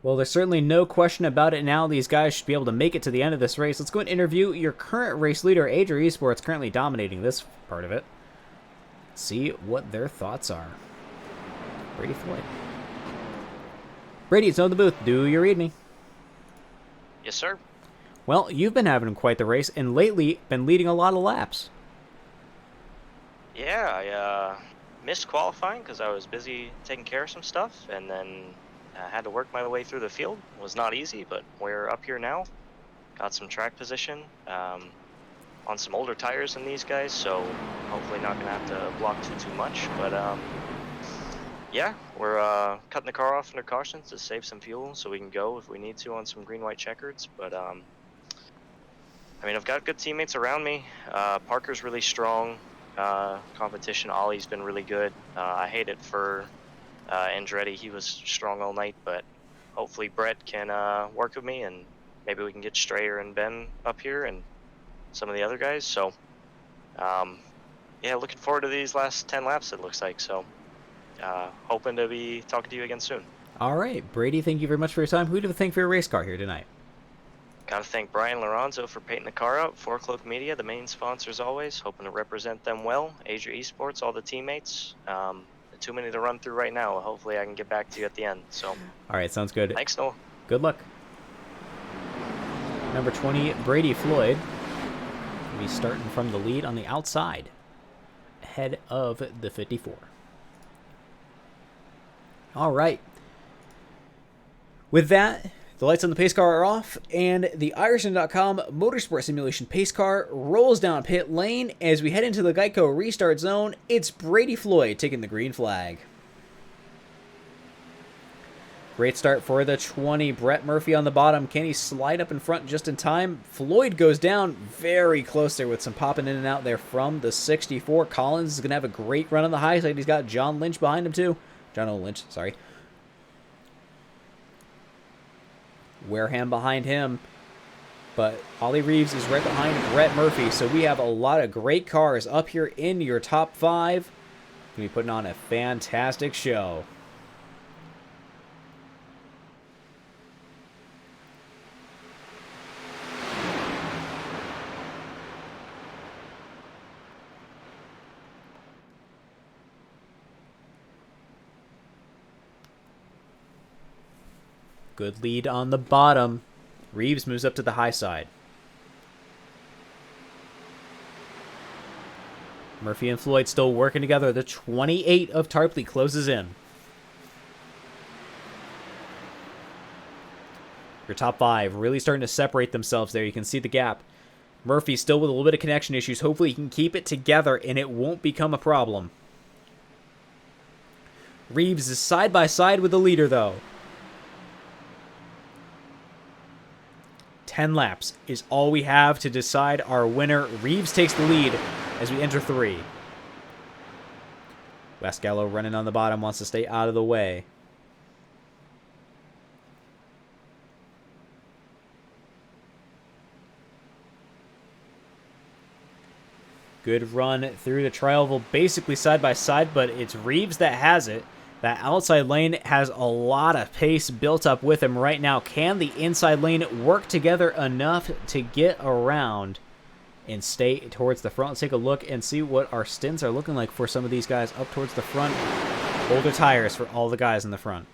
Well, there's certainly no question about it now. These guys should be able to make it to the end of this race. Let's go and interview your current race leader, Adria Esports, currently dominating this part of it. See what their thoughts are. Brady Floyd. Brady, it's on the booth. Do you read me? Yes, sir. Well, you've been having quite the race, and lately been leading a lot of laps. Yeah, I missed qualifying because I was busy taking care of some stuff, and then I had to work my way through the field. It was not easy, but we're up here now. Got some track position on some older tires than these guys, so hopefully not going to have to block too much. But yeah, we're cutting the car off under cautions to save some fuel so we can go if we need to on some green-white checkers. But I mean, I've got good teammates around me. Parker's really strong. Competition, Ollie's been really good. I hate it for Andretti. He was strong all night, but hopefully Brett can work with me, and maybe we can get Strayer and Ben up here and some of the other guys. So yeah, looking forward to these last 10 laps, it looks like. So hoping to be talking to you again soon. All right, Brady, thank you very much for your time. Who do you think for your race car here tonight? Gotta thank Brian Lorenzo for painting the car out. 4 Cloak Media, the main sponsors always. Hoping to represent them well. Adria Esports, all the teammates. Too many to run through right now. Hopefully I can get back to you at the end. So. All right, sounds good. Thanks, Noah. Good luck. Number 20, Brady Floyd, will be starting from the lead on the outside, ahead of the 54. All right. With that, the lights on the pace car are off, and the Iverson.com Motorsport Simulation pace car rolls down pit lane as we head into the Geico restart zone. It's Brady Floyd taking the green flag. Great start for the 20. Brett Murphy on the bottom. Can he slide up in front just in time? Floyd goes down very close there with some popping in and out there from the 64. Collins is going to have a great run on the high side. He's got John Lynch behind him too. John O. Lynch, sorry. Wareham behind him, but Ollie Reeves is right behind Brett Murphy, so we have a lot of great cars up here in your top 5. Gonna be putting on a fantastic show. Good lead on the bottom. Reeves moves up to the high side. Murphy and Floyd still working together. The 28 of Tarpley closes in. Your top 5 really starting to separate themselves there. You can see the gap. Murphy still with a little bit of connection issues. Hopefully he can keep it together and it won't become a problem. Reeves is side by side with the leader though. 10 laps is all we have to decide our winner. Reeves takes the lead as we enter 3. Wascallo running on the bottom, wants to stay out of the way. Good run through the tri-oval, basically side by side, but it's Reeves that has it. That outside lane has a lot of pace built up with him right now. Can the inside lane work together enough to get around and stay towards the front? Let's take a look and see what our stints are looking like for some of these guys up towards the front. Older tires for all the guys in the front.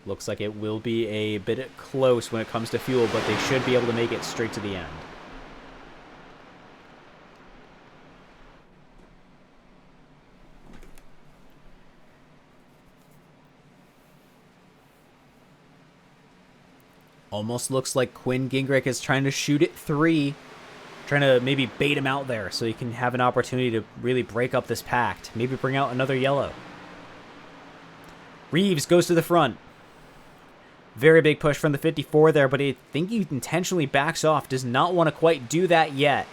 Looks like it will be a bit close when it comes to fuel, but they should be able to make it straight to the end. Almost looks like Quinn Gingrich is trying to shoot it 3. Trying to maybe bait him out there so he can have an opportunity to really break up this pact. Maybe bring out another yellow. Reeves goes to the front. Very big push from the 54 there, but I think he intentionally backs off. Does not want to quite do that yet.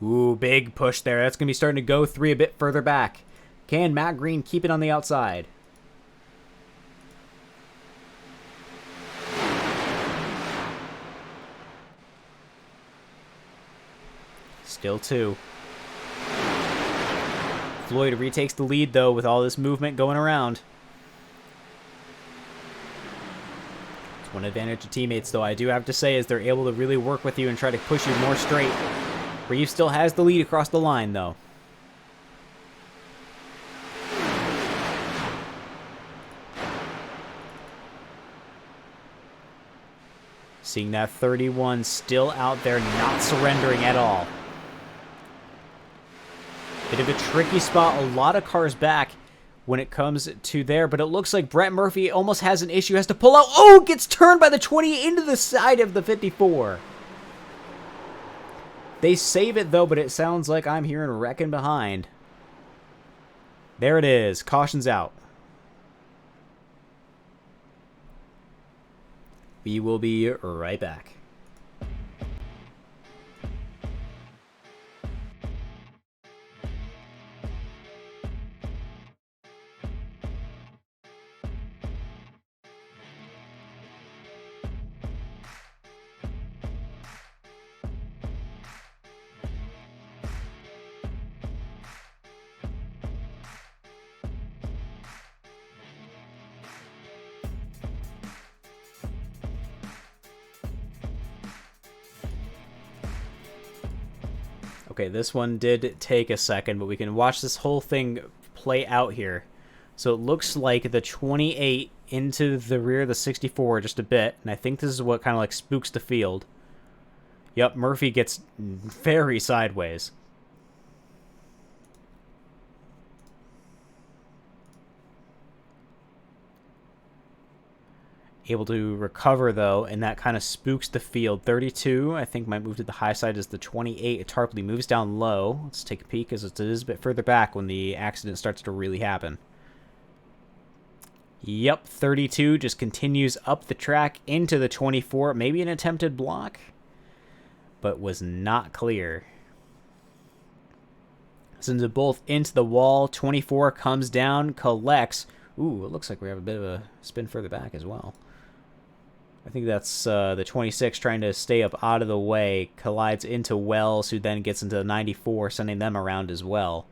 Ooh, big push there. That's going to be starting to go 3 a bit further back. Can Matt Green keep it on the outside? Still 2. Floyd retakes the lead, though, with all this movement going around. It's one advantage of teammates, though, I do have to say, is they're able to really work with you and try to push you more straight. Reeves still has the lead across the line, though. Seeing that 31 still out there, not surrendering at all. Bit of a tricky spot, a lot of cars back when it comes to there, but it looks like Brett Murphy almost has an issue, has to pull out. Oh, gets turned by the 20 into the side of the 54. They save it, though, but it sounds like I'm hearing wrecking behind. There it is. Caution's out. We will be right back. Okay, this one did take a second, but we can watch this whole thing play out here. So it looks like the 28 into the rear of the 64 just a bit, and I think this is what kind of like spooks the field. Yep, Murphy gets very sideways. Able to recover, though, and that kind of spooks the field. 32, I think, might move to the high side as the 28. Tarpley moves down low. Let's take a peek as it is a bit further back when the accident starts to really happen. Yep, 32 just continues up the track into the 24. Maybe an attempted block, but was not clear. Sends it both into the wall. 24 comes down, collects. Ooh, it looks like we have a bit of a spin further back as well. I think that's the 26 trying to stay up out of the way. Collides into Wells, who then gets into the 94, sending them around as well.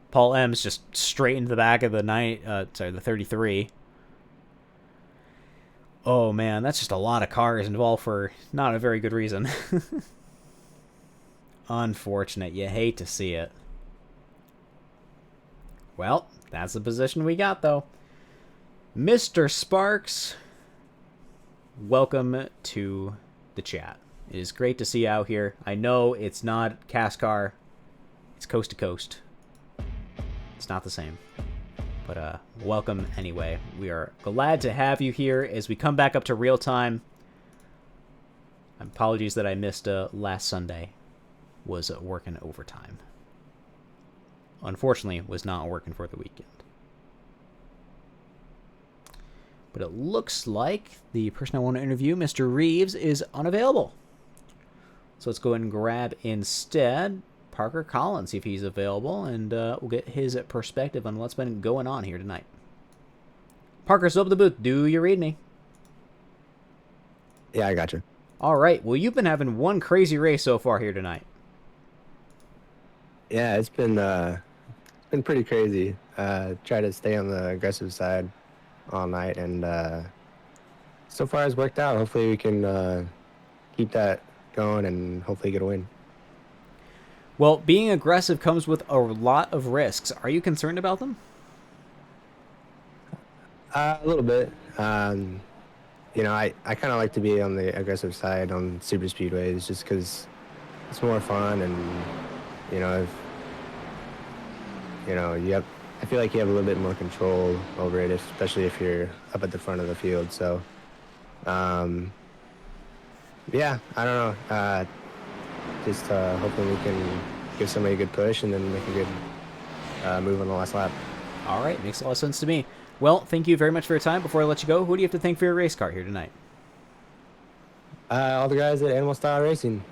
Paul M's just straight into the back of the the 33. Oh man, that's just a lot of cars involved for not a very good reason. Unfortunate. You hate to see it. Well, that's the position we got, though. Mr. Sparks, welcome to the chat. It is great to see you out here. I know it's not CastCar. It's Coast to Coast. It's not the same. But welcome anyway. We are glad to have you here as we come back up to real time. Apologies that I missed last Sunday. Was working overtime. Unfortunately, was not working for the weekend. But it looks like the person I want to interview, Mr. Reeves, is unavailable. So let's go ahead and grab instead Parker Collins, see if he's available, and we'll get his perspective on what's been going on here tonight. Parker, so up the booth. Do you read me? Yeah, I got you. All right. Well, you've been having one crazy race so far here tonight. Yeah, it's been pretty crazy. Try to stay on the aggressive side all night, and so far it's worked out. Hopefully we can keep that going and hopefully get a win. Well, being aggressive comes with a lot of risks. Are you concerned about them? A little bit. You know, I kind of like to be on the aggressive side on super speedways just because it's more fun, and you know, I feel like you have a little bit more control over it, especially if you're up at the front of the field. So, yeah, I don't know. Just hoping we can give somebody a good push and then make a good move on the last lap. All right, makes a lot of sense to me. Well, thank you very much for your time. Before I let you go, who do you have to thank for your race car here tonight? All the guys at Animal Style Racing.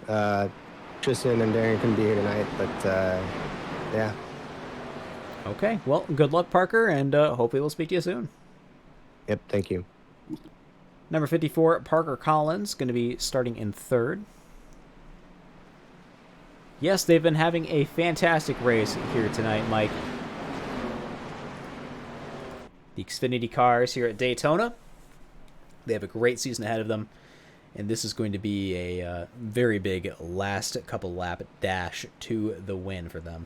Tristan and Darren couldn't be here tonight, but yeah. Okay, well, good luck, Parker, and hopefully we'll speak to you soon. Yep, thank you. Number 54, Parker Collins, going to be starting in third. Yes, they've been having a fantastic race here tonight, Mike. The Xfinity cars here at Daytona. They have a great season ahead of them, and this is going to be a very big last couple lap dash to the win for them.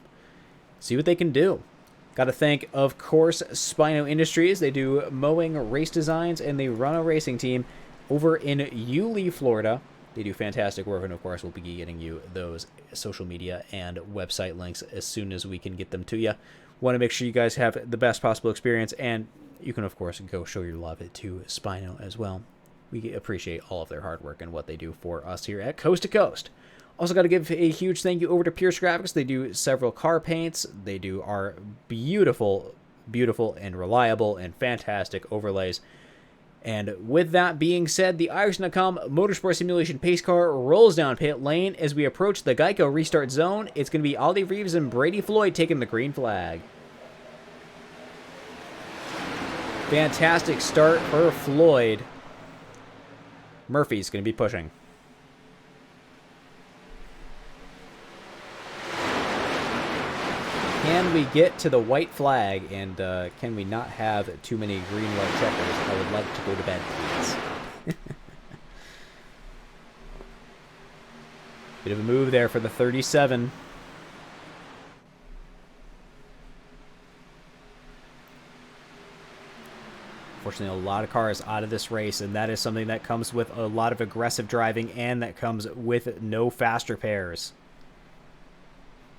See what they can do. Got to thank, of course, Spino Industries. They do mowing, race designs, and they run a racing team over in Yulee, Florida. They do fantastic work, and of course, we'll be getting you those social media and website links as soon as we can get them to you. Want to make sure you guys have the best possible experience, and you can, of course, go show your love to Spino as well. We appreciate all of their hard work and what they do for us here at Coast to Coast. Also got to give a huge thank you over to Pierce Graphics. They do several car paints. They do our beautiful, beautiful, and reliable and fantastic overlays. And with that being said, the Irish.com Motorsport Simulation pace car rolls down pit lane as we approach the Geico restart zone. It's going to be Ollie Reeves and Brady Floyd taking the green flag. Fantastic start for Floyd. Murphy's going to be pushing. Can we get to the white flag, and can we not have too many green-white checkers? I would like to go to bed, please. Bit of a move there for the 37. Unfortunately, a lot of cars out of this race, and that is something that comes with a lot of aggressive driving, and that comes with no faster pairs.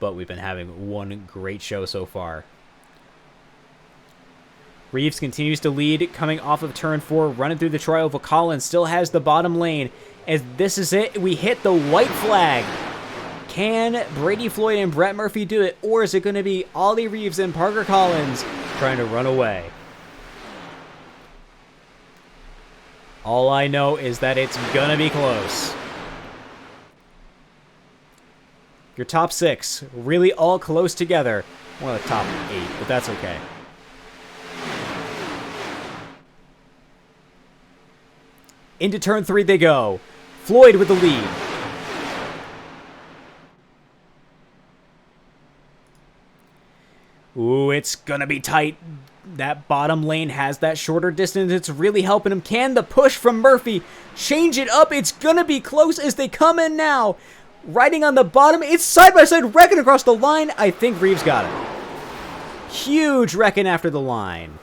But we've been having one great show so far. Reeves continues to lead, coming off of turn 4, running through the trioval. Collins still has the bottom lane. As this is it, we hit the white flag. Can Brady Floyd and Brett Murphy do it, or is it going to be Ollie Reeves and Parker Collins trying to run away? All I know is that it's going to be close. Your top 6, really all close together. One of the top 8, but that's okay. Into turn 3 they go. Floyd with the lead. Ooh, it's gonna be tight. That bottom lane has that shorter distance. It's really helping him. Can the push from Murphy change it up? It's gonna be close as they come in now. Riding on the bottom. It's side-by-side wrecking across the line. I think Reeves got it. Huge wrecking after the line.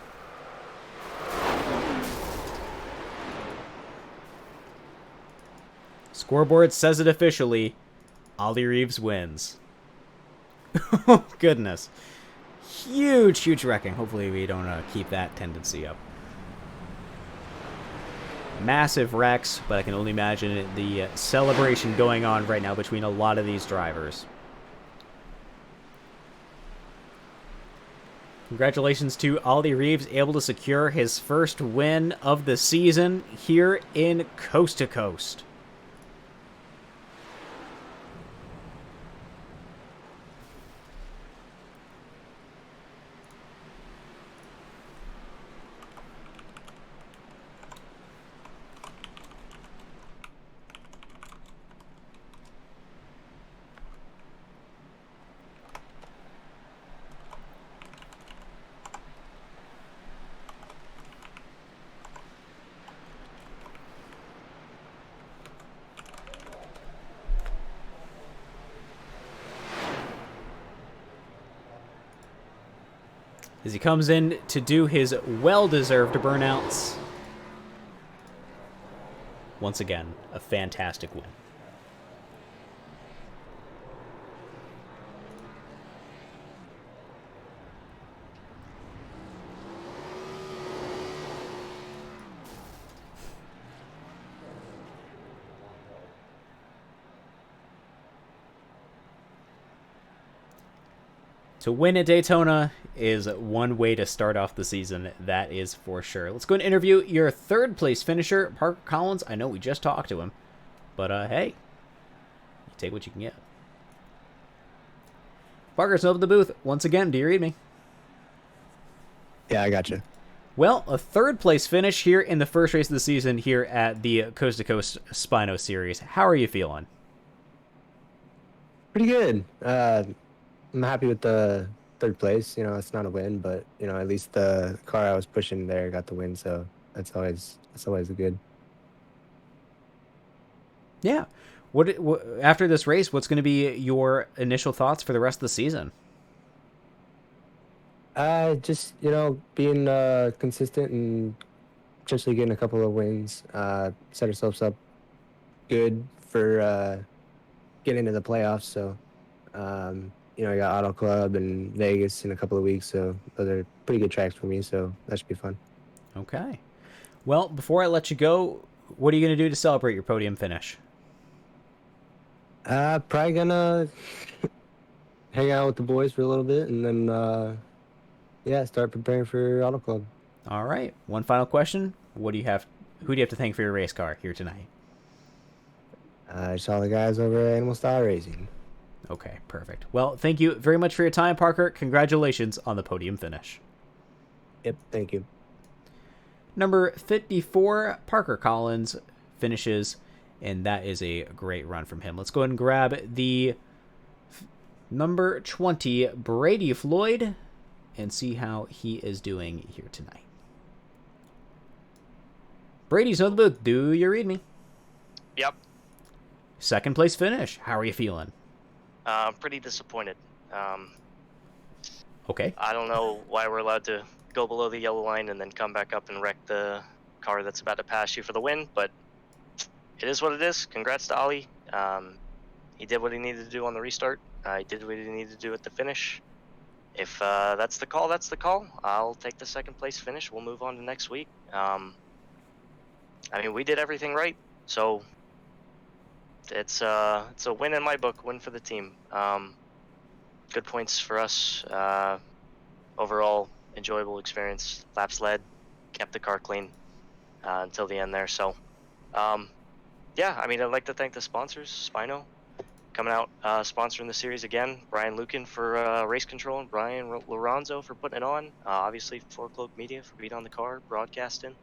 Scoreboard says it officially. Ollie Reeves wins. Oh, goodness. Huge wrecking. Hopefully we don't keep that tendency up. Massive wrecks, but I can only imagine the celebration going on right now between a lot of these drivers. Congratulations to Ollie Reeves, able to secure his first win of the season here in Coast to Coast. As he comes in to do his well-deserved burnouts. Once again, a fantastic win. To win at Daytona is one way to start off the season, that is for sure. Let's go and interview your third place finisher, Parker Collins. I know we just talked to him, but hey, you take what you can get. Parker's over the booth. Once again, do you read me? Yeah, I got you. Well, a third place finish here in the first race of the season here at the Coast to Coast Spino Series. How are you feeling? Pretty good. I'm happy with the third place. You know, it's not a win, but you know, at least the car I was pushing there got the win, so that's always a good. Yeah. What after this race, what's going to be your initial thoughts for the rest of the season? Just, you know, being consistent and potentially getting a couple of wins. Set ourselves up good for getting into the playoffs. So, you know, I got Auto Club and Vegas in a couple of weeks, so those are pretty good tracks for me. So that should be fun. Okay. Well, before I let you go, what are you going to do to celebrate your podium finish? Probably gonna hang out with the boys for a little bit, and then yeah, start preparing for Auto Club. All right. One final question. What do you have? Who do you have to thank for your race car here tonight? Just all the guys over at Animal Style Racing. Okay, perfect. Well, thank you very much for your time, Parker. Congratulations on the podium finish. Yep, thank you. Number 54, Parker Collins, finishes, and that is a great run from him. Let's go ahead and grab the number 20, Brady Floyd, and see how he is doing here tonight. Brady's on the booth. Do you read me? Yep. Second place finish. How are you feeling? Pretty disappointed. Okay. I don't know why we're allowed to go below the yellow line and then come back up and wreck the car that's about to pass you for the win, but it is what it is. Congrats to Ollie. He did what he needed to do on the restart. He did what he needed to do at the finish. If that's the call, that's the call. I'll take the second place finish. We'll move on to next week. I mean, we did everything right, so it's a win in my book, win for the team. Good points for us. Overall, enjoyable experience. Laps led, kept the car clean until the end there. So, yeah, I mean, I'd like to thank the sponsors, Spino, coming out sponsoring the series again. Brian Lucan for race control, and Brian Lorenzo for putting it on. Obviously, 4 Cloak Media for being on the car, broadcasting.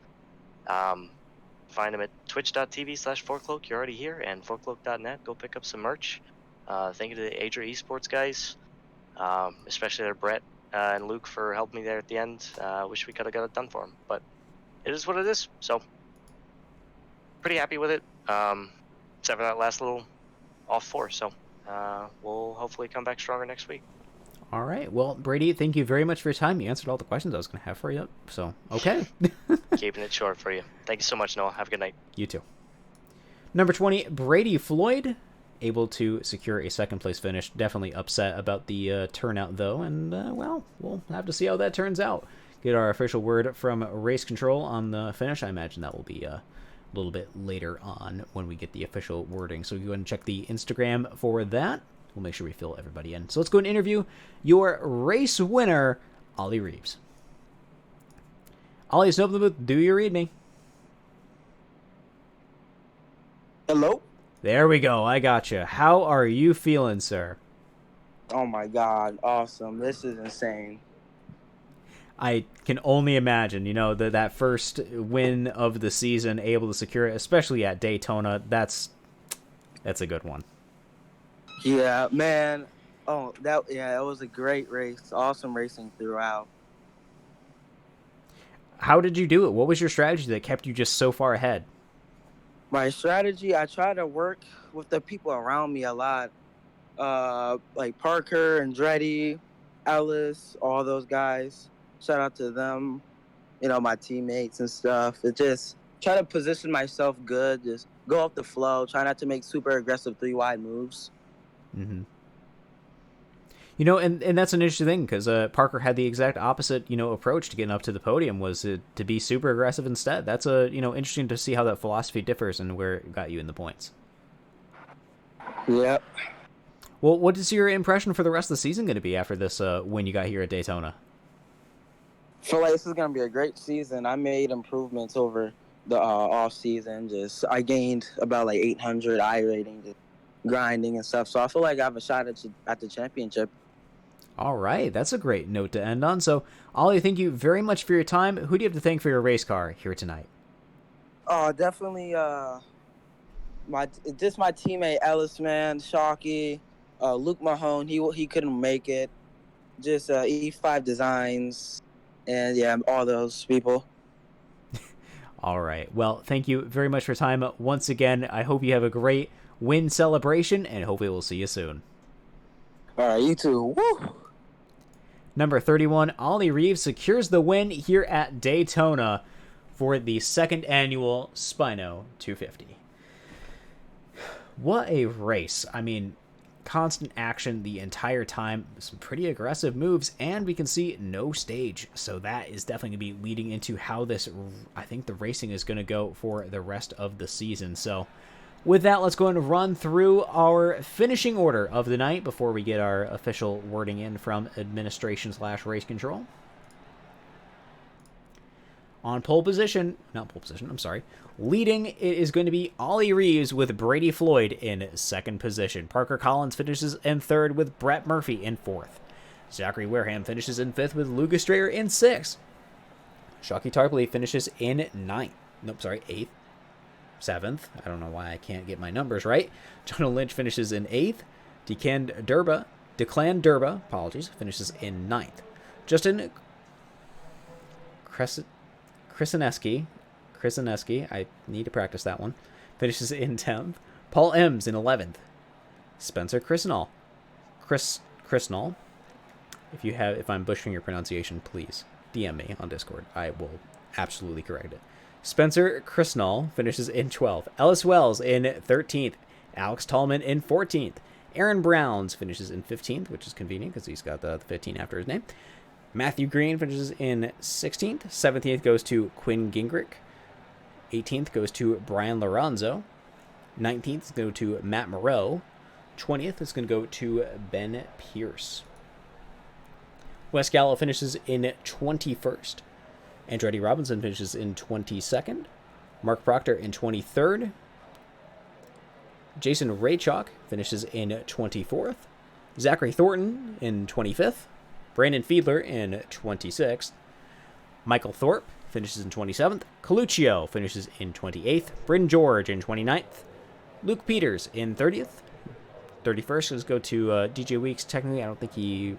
find him at twitch.tv/4cloak. You're already here, and 4cloak.net. Go pick up some merch. Thank you to the Adria Esports guys, especially their Brett and Luke for helping me there at the end. Wish we could have got it done for them, but it is what it is. So pretty happy with it, except for that last little off 4. So we'll hopefully come back stronger next week. All right. Well, Brady, thank you very much for your time. You answered all the questions I was going to have for you. So, okay. Keeping it short for you. Thank you so much, Noah. Have a good night. You too. Number 20, Brady Floyd, able to secure a second place finish. Definitely upset about the turnout, though. And, well, we'll have to see how that turns out. Get our official word from Race Control on the finish. I imagine that will be a little bit later on when we get the official wording. So go ahead and check the Instagram for that. We'll make sure we fill everybody in. So let's go and interview your race winner, Ollie Reeves. Ollie, open the booth. Do you read me? Hello? There we go. I gotcha. How are you feeling, sir? Oh my god, awesome. This is insane. I can only imagine, that first win of the season, able to secure it, especially at Daytona. That's a good one. Yeah, man. Oh, it was a great race. Awesome racing throughout. How did you do it? What was your strategy that kept you just so far ahead? My strategy, I try to work with the people around me a lot. Like Parker, Andretti, Ellis, all those guys. Shout out to them, my teammates and stuff. It just try to position myself good, just go off the flow, try not to make super aggressive 3-wide moves. Mm-hmm. And that's an interesting thing because Parker had the exact opposite, approach to getting up to the podium was to be super aggressive instead. That's interesting to see how that philosophy differs and where it got you in the points. Yep. Well, what is your impression for the rest of the season going to be after this win you got here at Daytona? I feel like this is going to be a great season. I made improvements over the off season. I gained about like 800 I rating, just grinding and stuff. So I feel like I have a shot at the championship. All right, that's a great note to end on. So, Ollie, thank you very much for your time. Who do you have to thank for your race car here tonight? Oh, definitely my teammate Ellis, man, Shockey, Luke Mahone. He couldn't make it. Just E5 Designs, and yeah, all those people. All right. Well, thank you very much for your time once again. I hope you have a great win celebration, and hopefully we'll see you soon. All right, you too. Woo! Number 31, Ollie Reeves secures the win here at Daytona for the second annual Spino 250. What a race. I mean, constant action the entire time, some pretty aggressive moves, and we can see no stage. So that is definitely going to be leading into how I think the racing is going to go for the rest of the season. So with that, let's go and run through our finishing order of the night before we get our official wording in from administration/race control. On leading, it is going to be Ollie Reeves with Brady Floyd in second position. Parker Collins finishes in third with Brett Murphy in fourth. Zachary Wareham finishes in fifth with Lucas Strayer in sixth. Shockey Tarpley finishes in eighth. Seventh. I don't know why I can't get my numbers right. John Lynch finishes in eighth. Declan Durba, finishes in ninth. Justin Krasinski, I need to practice that one, finishes in 10th. Paul Ems in 11th. Spencer Crisnall. If I'm butchering your pronunciation, please DM me on Discord. I will absolutely correct it. Spencer Crisnall finishes in 12th. Ellis Wells in 13th. Alex Tallman in 14th. Aaron Browns finishes in 15th, which is convenient because he's got the 15 after his name. Matthew Green finishes in 16th. 17th goes to Quinn Gingrich. 18th goes to Brian Lorenzo. 19th is going to Matt Moreau. 20th is going to go to Ben Pierce. Wes Gallo finishes in 21st. Andretti Robinson finishes in 22nd. Mark Proctor in 23rd. Jason Raychalk finishes in 24th. Zachary Thornton in 25th. Brandon Fiedler in 26th. Michael Thorpe finishes in 27th. Coluccio finishes in 28th. Bryn George in 29th. Luke Peters in 30th. 31st. Let's go to DJ Weeks. Technically, I don't think he...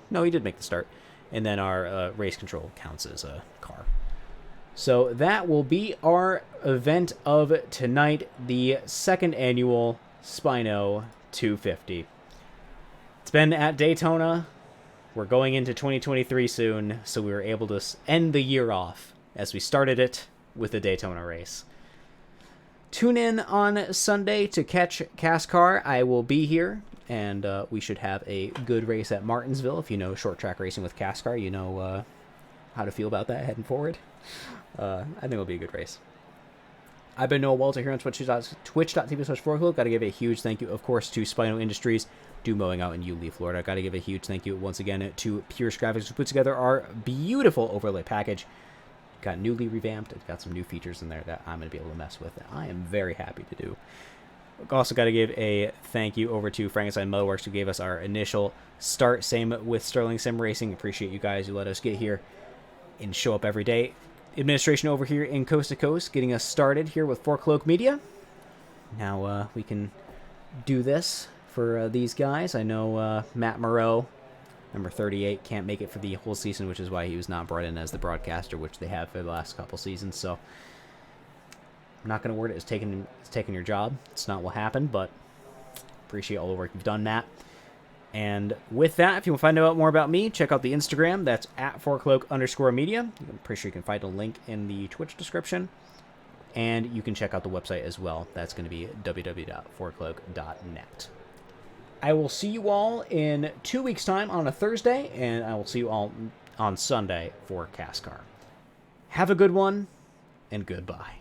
No, he did make the start. And then our race control counts as a car. So that will be our event of tonight, the second annual Spino 250. It's been at Daytona. We're going into 2023 soon, so we were able to end the year off as we started it with the Daytona race. Tune in on Sunday to catch CASCAR. I will be here, and we should have a good race at Martinsville. If you know short track racing with CASCAR, you know how to feel about that heading forward. I think it'll be a good race. I've been Noah Walter here on twitch.tv/4Cloak. Got to give a huge thank you, of course, to Spino Industries, do mowing out in Yulee, Florida. Got to give a huge thank you once again to Pierce Graphics, who put together our beautiful overlay package. Got newly revamped. It's got some new features in there that I'm going to be able to mess with. I am very happy to do. Also got to give a thank you over to Frankenstein Motorworks, who gave us our initial start. Same with Sterling Sim Racing. Appreciate you guys who let us get here and show up every day. Administration over here in Coast to Coast, getting us started here with 4Cloak Media. Now we can do this for these guys. I know Matt Moreau, number 38, can't make it for the whole season, which is why he was not brought in as the broadcaster, which they have for the last couple seasons. So I'm not going to word it as taking your job. It's not what happened, but appreciate all the work you've done, Matt. And with that, if you want to find out more about me, check out the Instagram. That's at 4cloak_media. I'm pretty sure you can find a link in the Twitch description. And you can check out the website as well. That's going to be www.4cloak.net. I will see you all in 2 weeks' time on a Thursday, and I will see you all on Sunday for CASCAR. Have a good one, and goodbye.